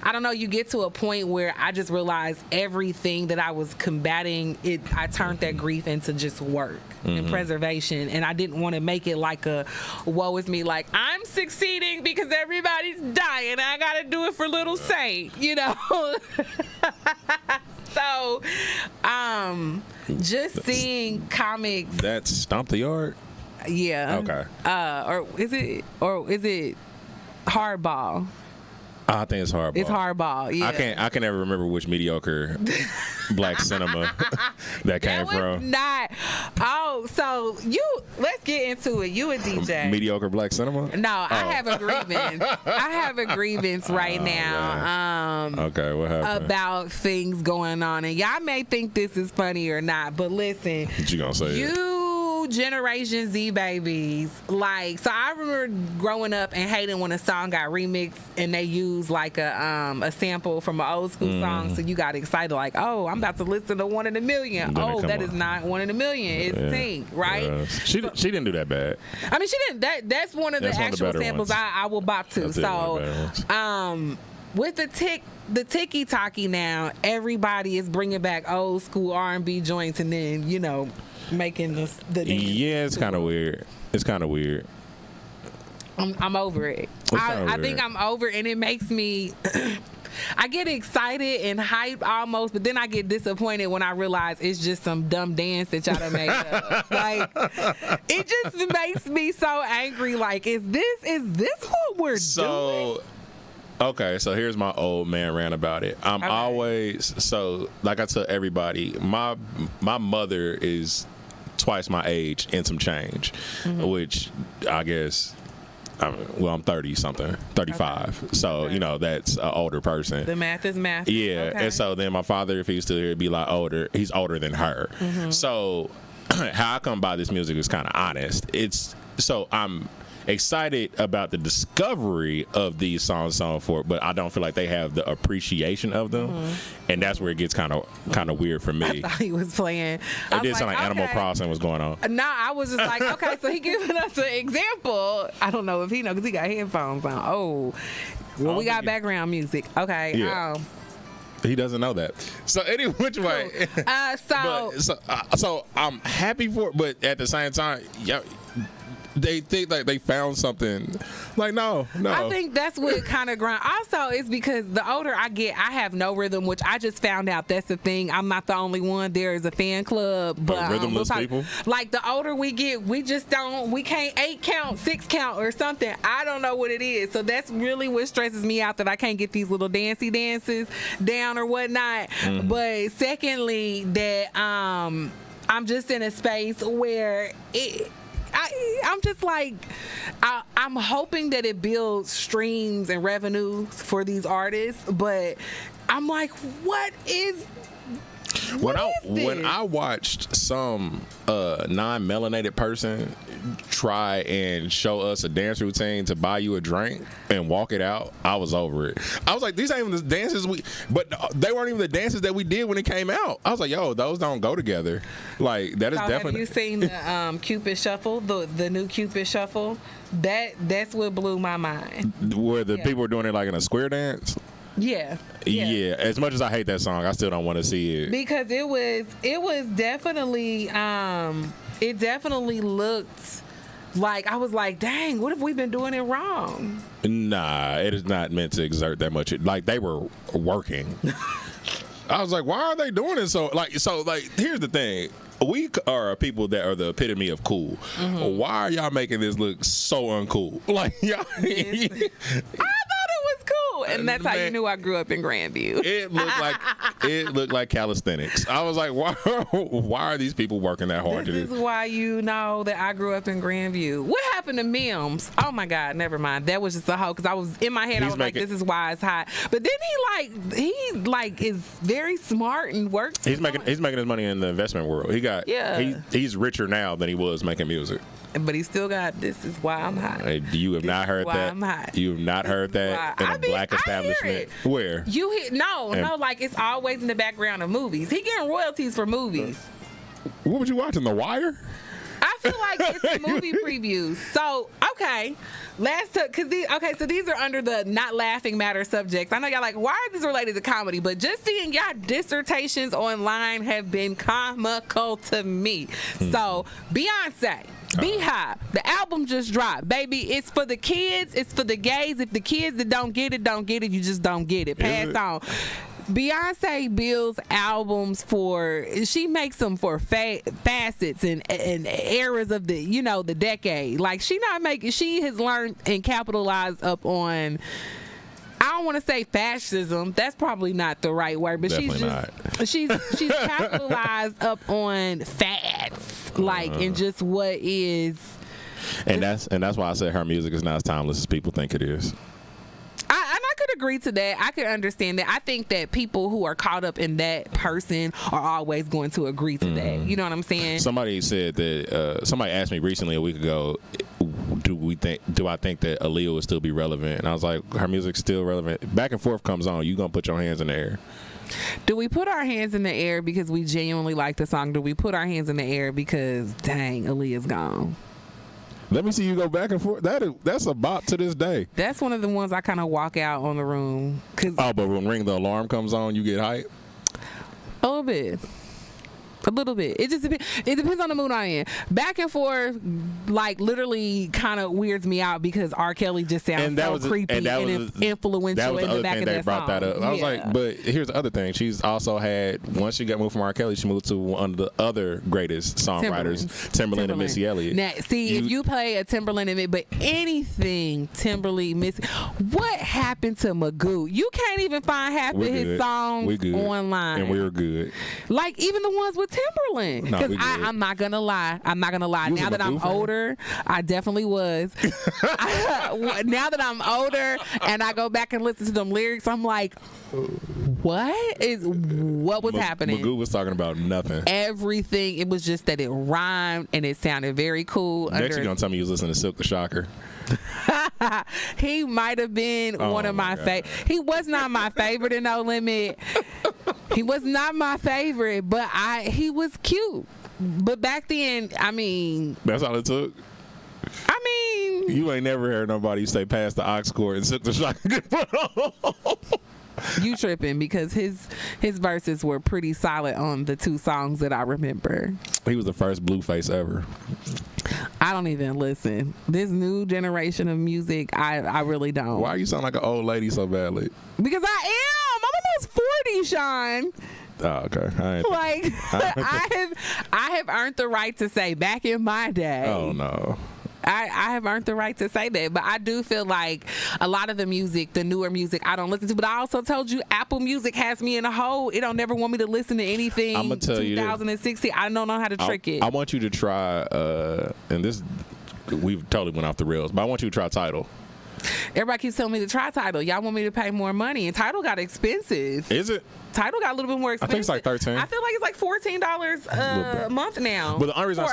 Speaker 1: I don't know, you get to a point where I just realized everything that I was combating, I turned that grief into just work and preservation, and I didn't want to make it like a woe is me, like I'm succeeding because everybody's dying, I gotta do it for little Saint, you know. So just seeing comics,
Speaker 3: That's Stomp the Yard?
Speaker 1: yeah.
Speaker 3: Okay.
Speaker 1: Or is it Hardball?
Speaker 3: I think it's Hardball.
Speaker 1: It's Hardball. Yeah.
Speaker 3: I can never remember which mediocre black cinema that came from.
Speaker 1: Not. Oh, so let's get into it. You a DJ?
Speaker 3: Mediocre black cinema?
Speaker 1: No, I have a grievance. I have a grievance right now.
Speaker 3: Okay, what happened?
Speaker 1: About things going on, and y'all may think this is funny or not, but listen.
Speaker 3: What you gonna say?
Speaker 1: Generation Z babies, like, so I remember growing up and hating when a song got remixed and they used like a sample from an old school song, so you got excited like, oh, I'm about to listen to One in a Million. Oh, that is not One in a Million, it's Tink, right?
Speaker 3: She didn't do that bad.
Speaker 1: I mean, she didn't. That's one of the actual samples I will bop to. So with the ticky-tacky now, everybody is bringing back old school R&B joints, and then, you know, making the
Speaker 3: it's kind of weird. It's kind of weird.
Speaker 1: I'm over it. I think I'm over it, and it makes me I get excited and hyped almost, but then I get disappointed when I realize it's just some dumb dance that y'all done made up. Like, it just makes me so angry. Like, is this what we're doing?
Speaker 3: Okay, so here's my old man rant about it. I'm always, so like I tell everybody, my mother is twice my age and some change, which I guess, I'm 30 something, 35. Okay. So, you know, that's an older person.
Speaker 1: The math is math.
Speaker 3: Yeah, and so then my father, if he was still here, would be like he's older than her. So how I come by this music is kind of honest. I'm excited about the discovery of these songs, so on forth, but I don't feel like they have the appreciation of them, and that's where it gets kind of weird for me.
Speaker 1: I thought he was playing.
Speaker 3: It did sound like Animal Crossing was going on.
Speaker 1: No, I was just like, okay, so he giving us an example. I don't know if he knows because he got headphones on. Oh, well, we got background music. Okay.
Speaker 3: Yeah. He doesn't know that. So anyway, which way? So I'm happy for it, but at the same time, they think like they found something. Like, no.
Speaker 1: I think that's what kind of grind. Also, it's because the older I get, I have no rhythm, which I just found out that's the thing. I'm not the only one. There is a fan club, but
Speaker 3: rhythmless people.
Speaker 1: Like, the older we get, we can't 8 count, 6 count, or something. I don't know what it is. So that's really what stresses me out, that I can't get these little dancey dances down or whatnot. But secondly, that I'm just in a space where I'm just like, I'm hoping that it builds streams and revenues for these artists, but I'm like, what is
Speaker 3: when I watched some non-melanated person try and show us a dance routine to buy you a drink and walk it out, I was over it. I was like, these ain't even the dances but they weren't even the dances that we did when it came out. I was like, yo, those don't go together. Like, that is definitely.
Speaker 1: Have you seen the Cupid Shuffle, the new Cupid Shuffle? That's what blew my mind.
Speaker 3: Where the people were doing it like in a square dance?
Speaker 1: Yeah.
Speaker 3: As much as I hate that song, I still don't want to see it.
Speaker 1: Because it was definitely, it definitely looked like, I was like, dang, what have we been doing it wrong?
Speaker 3: Nah, it is not meant to exert that much. Like, they were working. I was like, why are they doing it so here's the thing. We are people that are the epitome of cool. Mm-hmm. Why are y'all making this look so uncool? Like, y'all.
Speaker 1: I thought it was cool, and that's how you knew I grew up in Grandview.
Speaker 3: It looked like calisthenics. I was like, why are these people working that hard?
Speaker 1: This is why you know that I grew up in Grandview. What happened to Mims? Oh my God, never mind. That was just a hoe, because I was in my head. I was like, this is why it's hot. But then he is very smart and works.
Speaker 3: He's making his money in the investment world. He's richer now than he was making music.
Speaker 1: But he still got "This Is Why I'm Hot."
Speaker 3: You have not heard that.
Speaker 1: I'm hot.
Speaker 3: You have not heard that in a black establishment. Where
Speaker 1: you hear no, like it's always in the background of movies. He getting royalties for movies.
Speaker 3: What was you watching? The Wire?
Speaker 1: I feel like it's a movie previews. So okay, so these are under the not laughing matter subjects. I know y'all like, why are these related to comedy? But just seeing y'all dissertations online have been comical to me. So Beyonce. Beehive, the album just dropped, baby. It's for the kids. It's for the gays. If the kids that don't get it, you just don't get it. Pass on. Beyonce builds albums she makes them for facets and eras of the decade. Like she has learned and capitalized up on, I don't want to say fascism. That's probably not the right word, but she's capitalized up on fads, and just what is.
Speaker 3: And that's why I said her music is not as timeless as people think it is.
Speaker 1: I could agree to that. I could understand that. I think that people who are caught up in that person are always going to agree to that. You know what I'm saying?
Speaker 3: Somebody said that. Somebody asked me recently a week ago, do I think that Aaliyah will still be relevant? And I was like, her music's still relevant. Back and Forth comes on. You gonna put your hands in the air?
Speaker 1: Do we put our hands in the air because we genuinely like the song? Do we put our hands in the air because dang, Aaliyah's gone?
Speaker 3: Let me see you go back and forth. That's a bop to this day.
Speaker 1: That's one of the ones I kind of walk out on the room.
Speaker 3: But when Ring the Alarm comes on, you get hype?
Speaker 1: A little bit. A little bit. It just depends. It depends on the mood I'm in. Back and Forth, like literally, kind of weirds me out because R. Kelly just sounds so creepy and influential.
Speaker 3: That was
Speaker 1: in the back of that
Speaker 3: brought
Speaker 1: song.
Speaker 3: That up. I was like, but here's the other thing. She's also had, once she got moved from R. Kelly, she moved to one of the other greatest songwriters, Timbaland and Missy Elliott.
Speaker 1: Now, see, if you play a Timbaland and but anything Timberlake, Missy, what happened to Magoo? You can't even find half of his songs online,
Speaker 3: and we were good.
Speaker 1: Like even the ones with Timberland, because I'm not gonna lie. Now that I'm older, I definitely was. Now that I'm older and I go back and listen to them lyrics, I'm like, what was happening?
Speaker 3: Magoo was talking about nothing.
Speaker 1: Everything. It was just that it rhymed and it sounded very cool.
Speaker 3: Next you're gonna tell me you was listening to Silk the Shocker.
Speaker 1: He might have been one of my favorite. He was not my favorite in No Limit. He was not my favorite, but he was cute. But back then, I mean,
Speaker 3: that's all it took.
Speaker 1: I mean,
Speaker 3: you ain't never heard nobody say past the aux cord and Silk the Shocker.
Speaker 1: You tripping, because his verses were pretty solid on the two songs that I remember.
Speaker 3: He was the first Blueface ever.
Speaker 1: I don't even listen. This new generation of music, I really don't.
Speaker 3: Why you sound like an old lady so badly?
Speaker 1: Because I am. I'm almost 40, Sean.
Speaker 3: Oh, okay.
Speaker 1: I have earned the right to say back in my day.
Speaker 3: Oh no.
Speaker 1: I have earned the right to say that, but I do feel like a lot of the music, the newer music, I don't listen to. But I also told you, Apple Music has me in a hole. It don't never want me to listen to anything.
Speaker 3: I'm gonna tell
Speaker 1: 2016. I don't know how to trick it.
Speaker 3: I want you to try, and this we totally went off the rails, but I want you to try Tidal.
Speaker 1: Everybody keeps telling me to try Tidal. Y'all want me to pay more money, and Tidal got expensive.
Speaker 3: Is it?
Speaker 1: Tidal got a little bit more expensive.
Speaker 3: I think it's like 13.
Speaker 1: I feel like it's like $14 a month now.
Speaker 3: But the only reason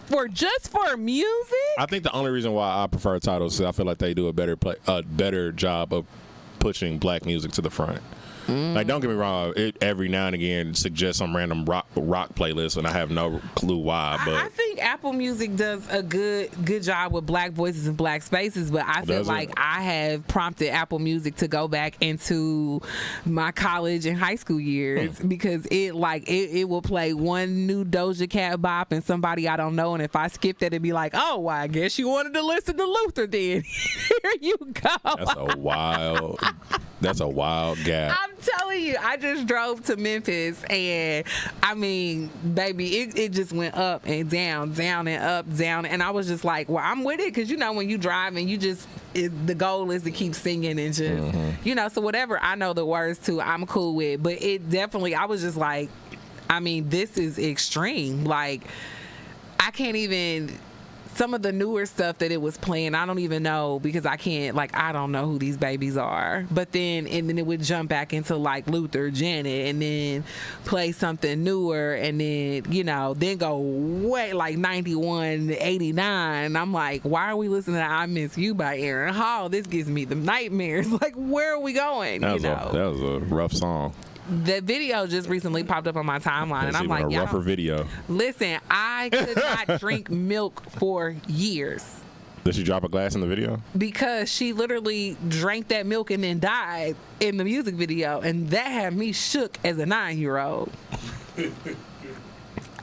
Speaker 1: for just for music.
Speaker 3: I think the only reason why I prefer Tidal is I feel like they do a better job of pushing black music to the front. Like, don't get me wrong, it every now and again suggests some random rock playlist, and I have no clue why. But
Speaker 1: I think Apple Music does a good job with black voices and black spaces. But I feel like I have prompted Apple Music to go back into my college and high school years because it will play one new Doja Cat bop and somebody I don't know, and if I skip that, it'd be like, oh, well, I guess you wanted to listen to Luther then. Here you go. That's a wild gap. I'm telling you, I just drove to Memphis, and I mean, baby, it just went up and down and up, down, and I was just like, well, I'm with it, because you know when you drive and you just the goal is to keep singing and just so whatever I know the words to, I'm cool with. But it definitely, I was just like, I mean, this is extreme. Like, I can't even. Some of the newer stuff that it was playing, I don't even know, because I don't know who these babies are. But then it would jump back into like Luther, Janet, and then play something newer, and then, then go way like 91, 89. I'm like, why are we listening to I Miss You by Aaron Hall? This gives me the nightmares. Like, where are we going?
Speaker 3: That was a rough song.
Speaker 1: The video just recently popped up on my timeline, and I'm like,
Speaker 3: a rougher video.
Speaker 1: Listen, I could not drink milk for years.
Speaker 3: Did she drop a glass in the video?
Speaker 1: Because she literally drank that milk and then died in the music video, and that had me shook as a 9-year-old.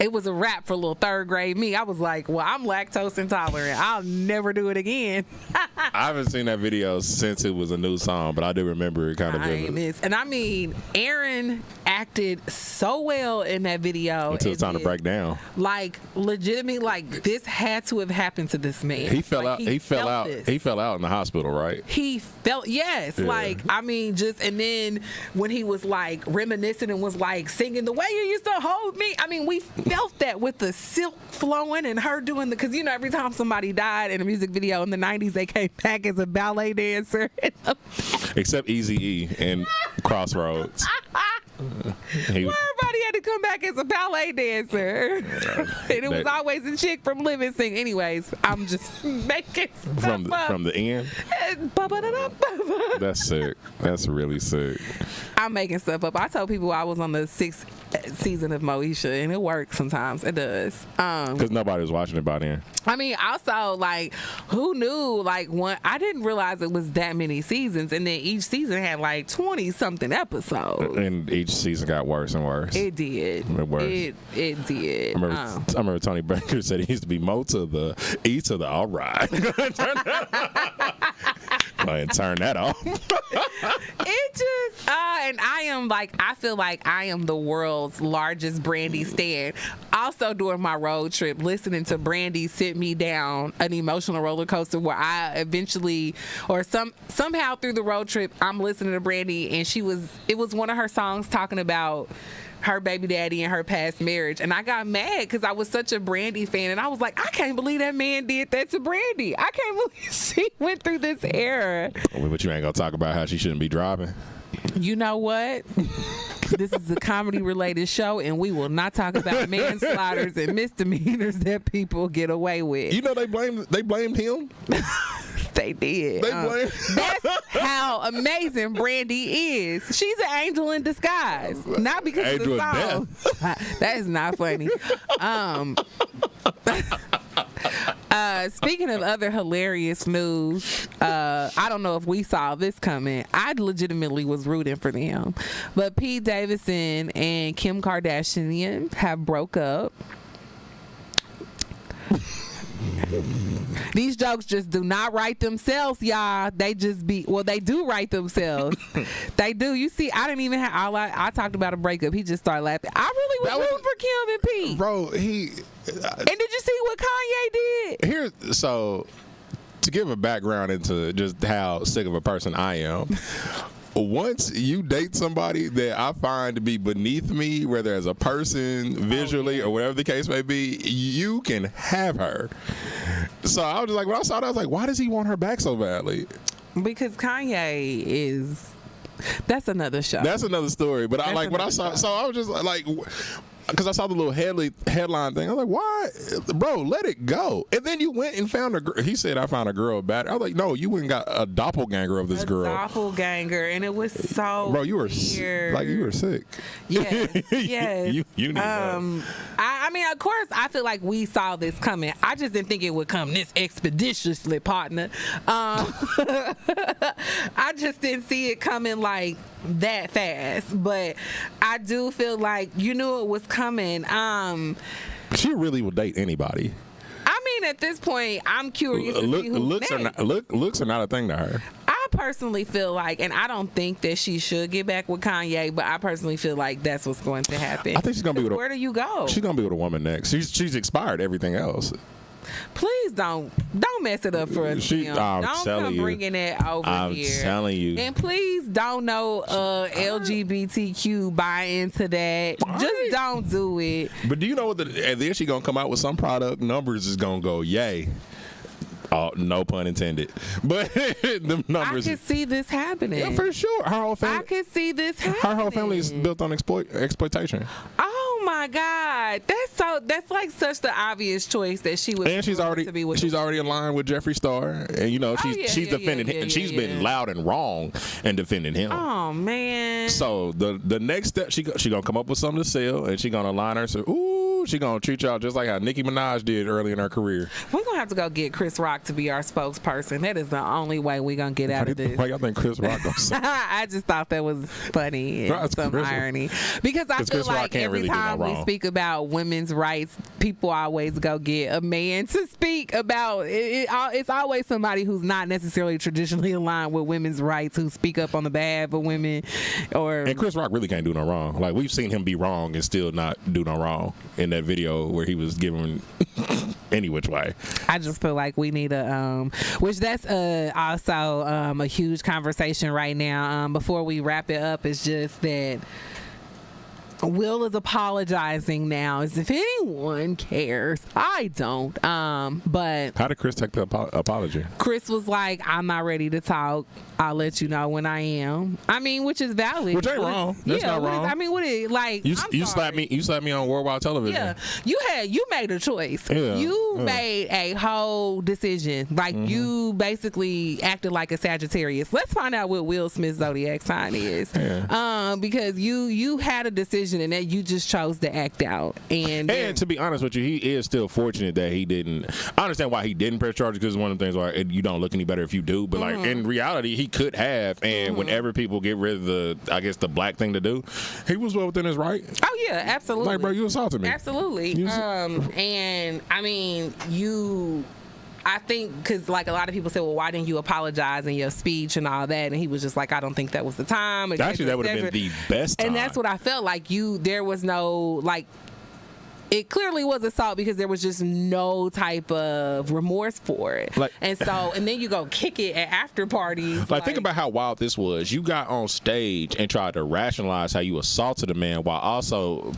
Speaker 1: It was a wrap for little third grade me. I was like, well, I'm lactose intolerant. I'll never do it again.
Speaker 3: I haven't seen that video since it was a new song, but I do remember it kind of vividly.
Speaker 1: And I mean, Aaron acted so well in that video.
Speaker 3: Until it's time to break down.
Speaker 1: Like, legitimately, like, this had to have happened to this man.
Speaker 3: He fell out. He fell out in the hospital, right?
Speaker 1: He felt, yes. Yeah. Like, I mean, and then when he was like reminiscing and was like singing the way you used to hold me. I mean, we felt that with the silk flowing and her doing because every time somebody died in a music video in the 90s, they came back as a ballet dancer.
Speaker 3: Except Eazy-E and Crossroads.
Speaker 1: Everybody had to come back as a ballet dancer. And it was always a chick from Living Sing. Anyways, I'm just making stuff up.
Speaker 3: From the end? That's sick. That's really sick.
Speaker 1: I'm making stuff up. I told people I was on the 6th season of Moesha, and it works sometimes. It does.
Speaker 3: Because nobody was watching it by then.
Speaker 1: I mean, also, like, who knew? Like, I didn't realize it was that many seasons, and then each season had like 20-something episodes.
Speaker 3: And each season got worse and worse.
Speaker 1: It did. It did.
Speaker 3: I remember Tony Baker said he used to be Mo to the E to the all right. And turn that off.
Speaker 1: It just and I feel like I am the world's largest Brandy stan. Also, during my road trip, listening to Brandy sit me down an emotional roller coaster where I eventually, or somehow through the road trip, I'm listening to Brandy, and it was one of her songs talking about her baby daddy and her past marriage, and I got mad because I was such a Brandy fan, and I was like, I can't believe that man did that to Brandy. I can't believe she went through this era.
Speaker 3: But you ain't gonna talk about how she shouldn't be driving.
Speaker 1: You know what? This is a comedy-related show, and we will not talk about manslaughters and misdemeanors that people get away with.
Speaker 3: You know they blamed him.
Speaker 1: They did. That's how amazing Brandy is. She's an angel in disguise. Not because angel of the song. That is not funny. Speaking of other hilarious news, I don't know if we saw this coming. I legitimately was rooting for them. But Pete Davidson and Kim Kardashian have broke up. These jokes just do not write themselves, y'all. They just they do write themselves. They do. You see, I didn't even have I talked about a breakup. He just started laughing. I really was rooting for Kim and Pete.
Speaker 3: Bro,
Speaker 1: and did you see what Kanye did?
Speaker 3: So to give a background into just how sick of a person I am, once you date somebody that I find to be beneath me, whether as a person, visually, or whatever the case may be, you can have her. So I was just like, when I saw that, I was like, why does he want her back so badly?
Speaker 1: Because Kanye is. That's another show.
Speaker 3: That's another story. But I like when I saw. So I was just like. Because I saw the little headline thing. I was like, why? Bro, let it go. And then you went and found a girl. He said, I found a girl bad. I was like, no, you went and got a doppelganger of this girl.
Speaker 1: Doppelganger. And it was so
Speaker 3: Bro, you were
Speaker 1: weird.
Speaker 3: like, you were sick.
Speaker 1: Yes. Yes.
Speaker 3: you need help.
Speaker 1: I mean, of course, I feel like we saw this coming. I just didn't think it would come this expeditiously, partner. I just didn't see it coming like that fast. But I do feel like you knew it was coming.
Speaker 3: She really would date anybody.
Speaker 1: I mean, at this point, I'm curious to see who's
Speaker 3: looks
Speaker 1: next.
Speaker 3: looks are not a thing to her.
Speaker 1: I personally feel like, and I don't think that she should get back with Kanye, but I personally feel like that's what's going to happen.
Speaker 3: I think she's gonna be with
Speaker 1: where do you go?
Speaker 3: She's gonna be with a woman next. She's expired everything else.
Speaker 1: Please don't mess it up for us. Don't come bringing that over here.
Speaker 3: I'm telling you.
Speaker 1: And please don't know LGBTQ buy into that. Just don't do it.
Speaker 3: But do you know what? And then she gonna come out with some product. Numbers is gonna go yay. Oh, no pun intended. But the numbers.
Speaker 1: I can see this happening.
Speaker 3: Yeah, for sure. Her whole family.
Speaker 1: I can see this happening.
Speaker 3: Her whole family is built on exploitation.
Speaker 1: Oh my God, that's like such the obvious choice that she would.
Speaker 3: And she's already aligned with Jeffree Star, and you know she's defended him, and she's been loud and wrong and defending him.
Speaker 1: Oh man.
Speaker 3: So the next step, she gonna come up with something to sell, and she gonna align her. So she gonna treat y'all just like how Nicki Minaj did early in her career.
Speaker 1: We're gonna have to go get Chris Rock to be our spokesperson. That is the only way we're gonna get out of this.
Speaker 3: Why y'all think Chris Rock gonna say?
Speaker 1: I just thought that was funny and some irony. Because I feel like every time we speak about women's rights, people always go get a man to speak about it. It's always somebody who's not necessarily traditionally aligned with women's rights who speak up on the behalf of women. And
Speaker 3: Chris Rock really can't do no wrong. Like, we've seen him be wrong and still not do no wrong in that video where he was giving any which way.
Speaker 1: I just feel like we need which that's also a huge conversation right now. Before we wrap it up, it's just that Will is apologizing now as if anyone cares. I don't. But
Speaker 3: how did Chris take the apology?
Speaker 1: Chris was like, I'm not ready to talk. I'll let you know when I am. I mean, which is valid.
Speaker 3: Which ain't wrong. That's not wrong.
Speaker 1: I mean, what is like?
Speaker 3: You slapped me on worldwide television.
Speaker 1: Yeah, you made a choice.
Speaker 3: Yeah.
Speaker 1: You made a whole decision. Like you basically acted like a Sagittarius. Let's find out what Will Smith's zodiac sign is. Yeah. Because you had a decision and that you just chose to act out. And
Speaker 3: to be honest with you, he is still fortunate that he didn't. I understand why he didn't press charges, because it's one of the things where you don't look any better if you do. But like in reality, he could have. And whenever people get rid of the black thing to do, he was well within his right.
Speaker 1: Oh yeah, absolutely.
Speaker 3: Like, bro, you assaulted me.
Speaker 1: Absolutely. And I mean, I think because like a lot of people say, well, why didn't you apologize in your speech and all that? And he was just like, I don't think that was the time.
Speaker 3: Actually, that would have been the best time.
Speaker 1: And that's what I felt like. There was no like. It clearly was assault because there was just no type of remorse for it. And then you go kick it at after parties.
Speaker 3: Like, think about how wild this was. You got on stage and tried to rationalize how you assaulted a man while also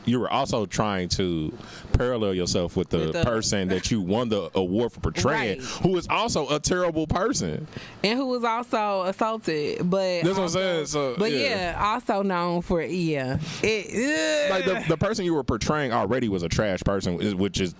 Speaker 3: you were also trying to parallel yourself with the person that you won the award for portraying, who is also a terrible person.
Speaker 1: And who was also assaulted. But
Speaker 3: that's what I'm saying. So,
Speaker 1: also known for, like
Speaker 3: the person you were portraying already was a trash person, which is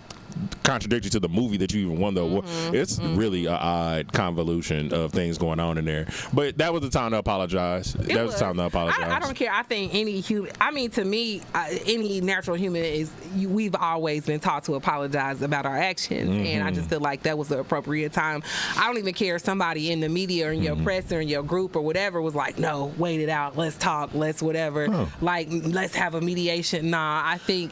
Speaker 3: contradictory to the movie that you even won the award. It's really an odd convolution of things going on in there. But that was the time to apologize. That was the time to apologize.
Speaker 1: I don't care. I think any human, to me, any natural human we've always been taught to apologize about our actions. And I just feel like that was the appropriate time. I don't even care if somebody in the media or in your press or in your group or whatever was like, no, wait it out. Let's talk. Let's whatever. Like, let's have a mediation. Nah, I think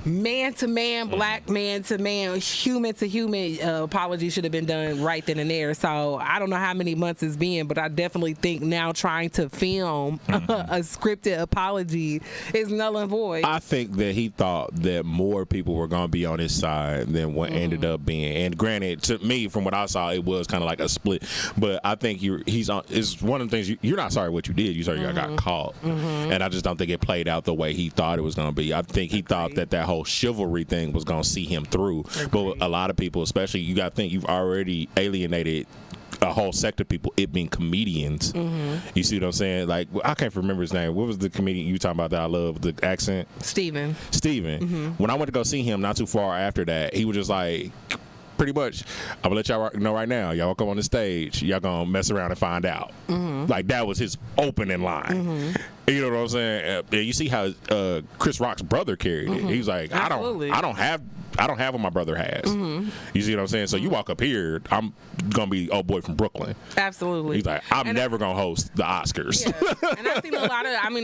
Speaker 1: man to man, black man to man, human to human apology should have been done right then and there. So I don't know how many months it's been, but I definitely think now trying to film a scripted apology is null and void.
Speaker 3: I think that he thought that more people were going to be on his side than what ended up being. And granted, to me, from what I saw, it was kind of like a split. But I think he's on. It's one of the things you're not sorry what you did. You sorry you got caught, and I just don't think it played out the way he thought it was going to be. I think he thought that whole chivalry thing was going to see him through. But a lot of people, especially, you got to think you've already alienated a whole sect of people, it being comedians. You see what I'm saying? Like, I can't remember his name. What was the comedian you talking about that I love, the accent? Steven. When I went to go see him not too far after that, he was just like, pretty much, I'm gonna let y'all know right now, y'all come on the stage, y'all gonna mess around and find out. Like, that was his opening line. You know what I'm saying? You see how Chris Rock's brother carried it. He was like,
Speaker 1: Absolutely.
Speaker 3: I don't have what my brother has. You see what I'm saying? So you walk up here, I'm gonna be old boy from Brooklyn.
Speaker 1: Absolutely.
Speaker 3: He's like, I'm never gonna host the Oscars.
Speaker 1: Yeah. And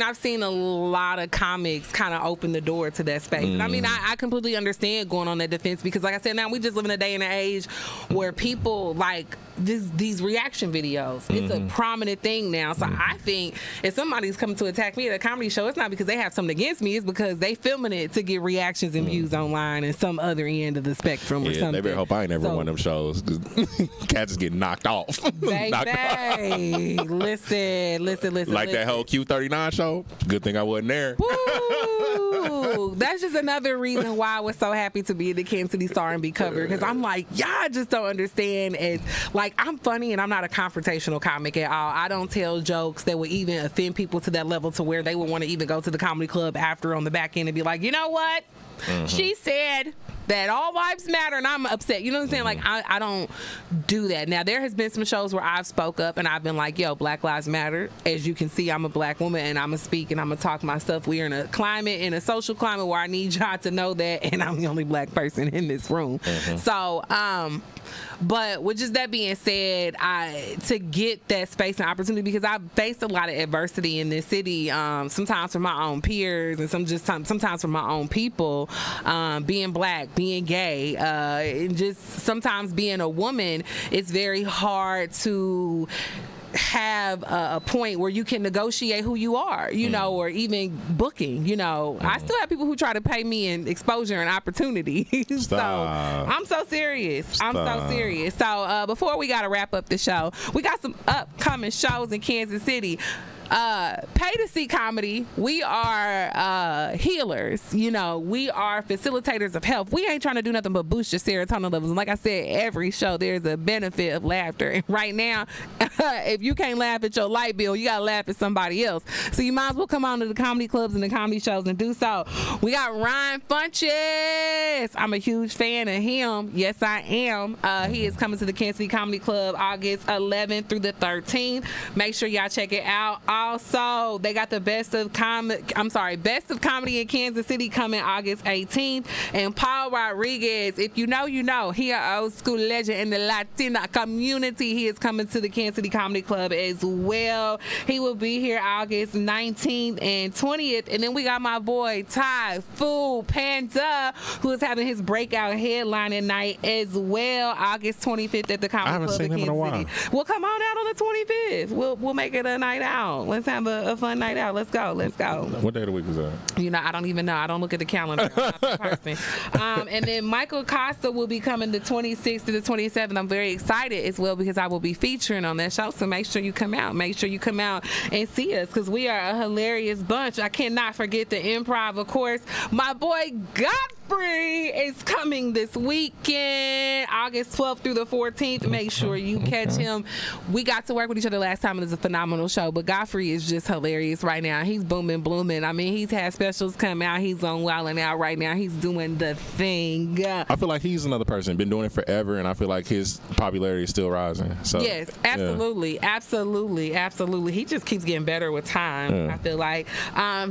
Speaker 1: I've seen a lot of comics kind of open the door to that space. And I mean, I completely understand going on that defense because, like I said, now we just live in a day and an age where people like these reaction videos. It's a prominent thing now. So I think if somebody's coming to attack me at a comedy show, it's not because they have something against me. It's because they filming it to get reactions and views online and some other end of the spectrum or something.
Speaker 3: They better hope I ain't ever one of them shows. Cats just get knocked off.
Speaker 1: Baby, listen.
Speaker 3: Like that whole Q39 show. Good thing I wasn't there.
Speaker 1: Woo! That's just another reason why I was so happy to be in the Kansas City Star and be covered, because I'm like, y'all just don't understand. As like, I'm funny and I'm not a confrontational comic at all. I don't tell jokes that would even offend people to that level to where they would want to even go to the comedy club after on the back end and be like, you know what? She said that all lives matter and I'm upset. You know what I'm saying? Like, I don't do that. Now, there has been some shows where I've spoke up and I've been like, yo, Black Lives Matter. As you can see, I'm a black woman and I'm going to speak and I'm going to talk my stuff. We are in a social climate where I need y'all to know that, and I'm the only black person in this room. So, but with just that being said, to get that space and opportunity, because I've faced a lot of adversity in this city, sometimes from my own peers and sometimes from my own people, being black, being gay, and just sometimes being a woman, it's very hard to have a point where you can negotiate who you are, you know, or even booking, you know. I still have people who try to pay me in exposure and opportunity. So I'm so serious. So before we got to wrap up the show, we got some upcoming shows in Kansas City. Pay to see comedy. We are healers. You know, we are facilitators of health. We ain't trying to do nothing but boost your serotonin levels. And like I said, every show there's a benefit of laughter. And right now, if you can't laugh at your light bill, you gotta laugh at somebody else. So you might as well come on to the comedy clubs and the comedy shows and do so. We got Ryan Funches. I'm a huge fan of him. Yes, I am. He is coming to the Kansas City Comedy Club August 11th through the 13th. Make sure y'all check it out. Also, they got the best of comedy in Kansas City coming August 18th. And Paul Rodriguez, if you know, you know, he an old school legend in the Latina community. He is coming to the Kansas City Comedy Club as well. He will be here August 19th and 20th. And then we got my boy Ty Fu Panda, who is having his breakout headlining night as well, August 25th at the Comedy Club in Kansas City. Well, come on out on the 25th. We'll make it a night out. Let's have a fun night out. Let's go.
Speaker 3: What day of the week is that?
Speaker 1: You know, I don't even know. I don't look at the calendar. I'm not the person. And then Michael Costa will be coming the 26th to the 27th. I'm very excited as well because I will be featuring on that show. So make sure you come out. Make sure you come out and see us because we are a hilarious bunch. I cannot forget the improv, of course. My boy Godfrey is coming this weekend, August 12th through the 14th. Make sure you catch him. We got to work with each other last time. It was a phenomenal show, but Godfrey is just hilarious right now. He's booming, blooming. I mean, he's had specials come out. He's on Wildin' Out right now. He's doing the thing.
Speaker 3: I feel like he's another person, been doing it forever, and I feel like his popularity is still rising. So
Speaker 1: yes, absolutely, yeah. absolutely. He just keeps getting better with time. Yeah. I feel like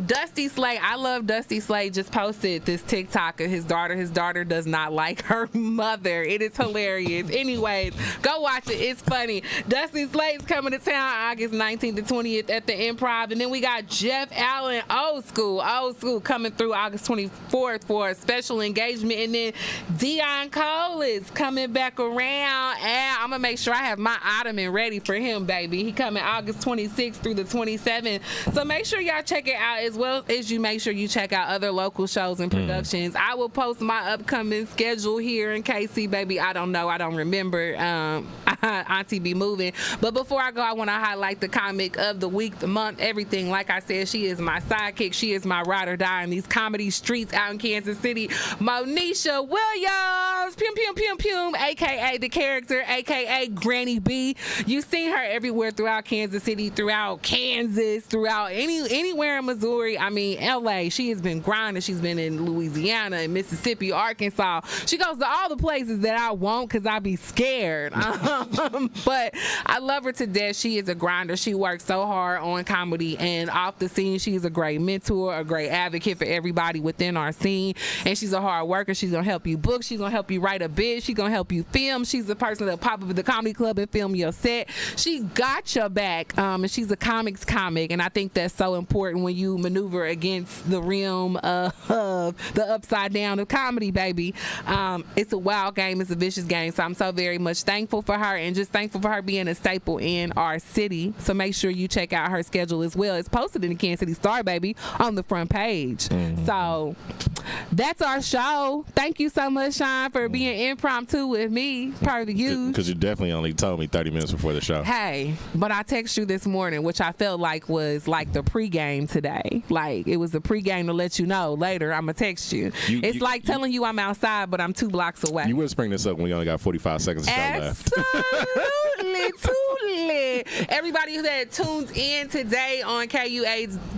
Speaker 1: Dusty Slay. I love Dusty Slay. Just posted this TikTok of his daughter. His daughter does not like her mother. It is hilarious. Anyways, go watch it. It's funny. Dusty Slay's coming to town August 19th to 20th at the Improv. And then we got Jeff Allen, old school, coming through August 24th for a special engagement. And then Dion Cole is coming back around. And I'm going to make sure I have my ottoman ready for him, baby. He coming August 26th through the 27th. So make sure y'all check it out, as well as you make sure you check out other local shows and productions. I will post my upcoming schedule here in KC, baby. I don't know. I don't remember. Auntie be moving. But before I go, I want to highlight the comic of the week, the month, everything. Like I said, she is my sidekick. She is my ride or die in these comedy streets out in Kansas City. Monisha Williams, pium, pium, pium, pium, a.k.a. the character, a.k.a. Granny B. You've seen her everywhere throughout Kansas City, throughout Kansas, throughout anywhere in Missouri. I mean, L.A. She has been grinding. She's been in Louisiana and Mississippi, Arkansas. She goes to all the places that I won't because I be scared. But I love her to death. She is a grinder. She works so hard on comedy and off the scene. She's a great mentor, a great advocate for everybody within our scene. And she's a hard worker. She's going to help you book. She's going to help you write a bit. She's going to help you film. She's the person that'll pop up at the comedy club and film your set. She got your back. And she's a comics comic. And I think that's so important when you maneuver against the realm of the upside down of comedy, baby. It's a wild game. It's a vicious game. So I'm so very much thankful for her, and just thankful for her being a staple in our city. So make sure you check out her schedule as well. It's posted in the Kansas City Star, baby, on the front page. So that's our show. Thank you so much, Sean, for being impromptu with me, part of the youth.
Speaker 3: Because you definitely only told me 30 minutes before the show.
Speaker 1: Hey, but I texted you this morning, which I felt like was like the pregame today. Like, it was the pregame to let you know later I'm going to text you. It's like telling you I'm outside, but I'm 2 blocks away.
Speaker 3: You was bring this up when we only got 45 seconds to show left.
Speaker 1: Absolutely, totally. Everybody that tunes in today on KUAW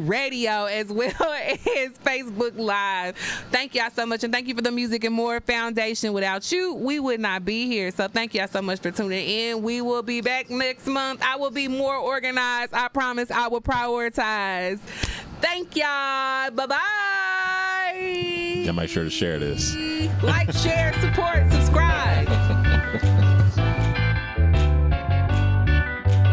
Speaker 1: Radio as well as Facebook Live, thank y'all so much, and thank you for the Music and More Foundation. Without you, we would not be here. So thank y'all so much for tuning in. We will be back next month. I will be more organized. I promise I will prioritize. Thank y'all. Bye-bye.
Speaker 3: Yeah, make sure to share this.
Speaker 1: Like, share, support, subscribe.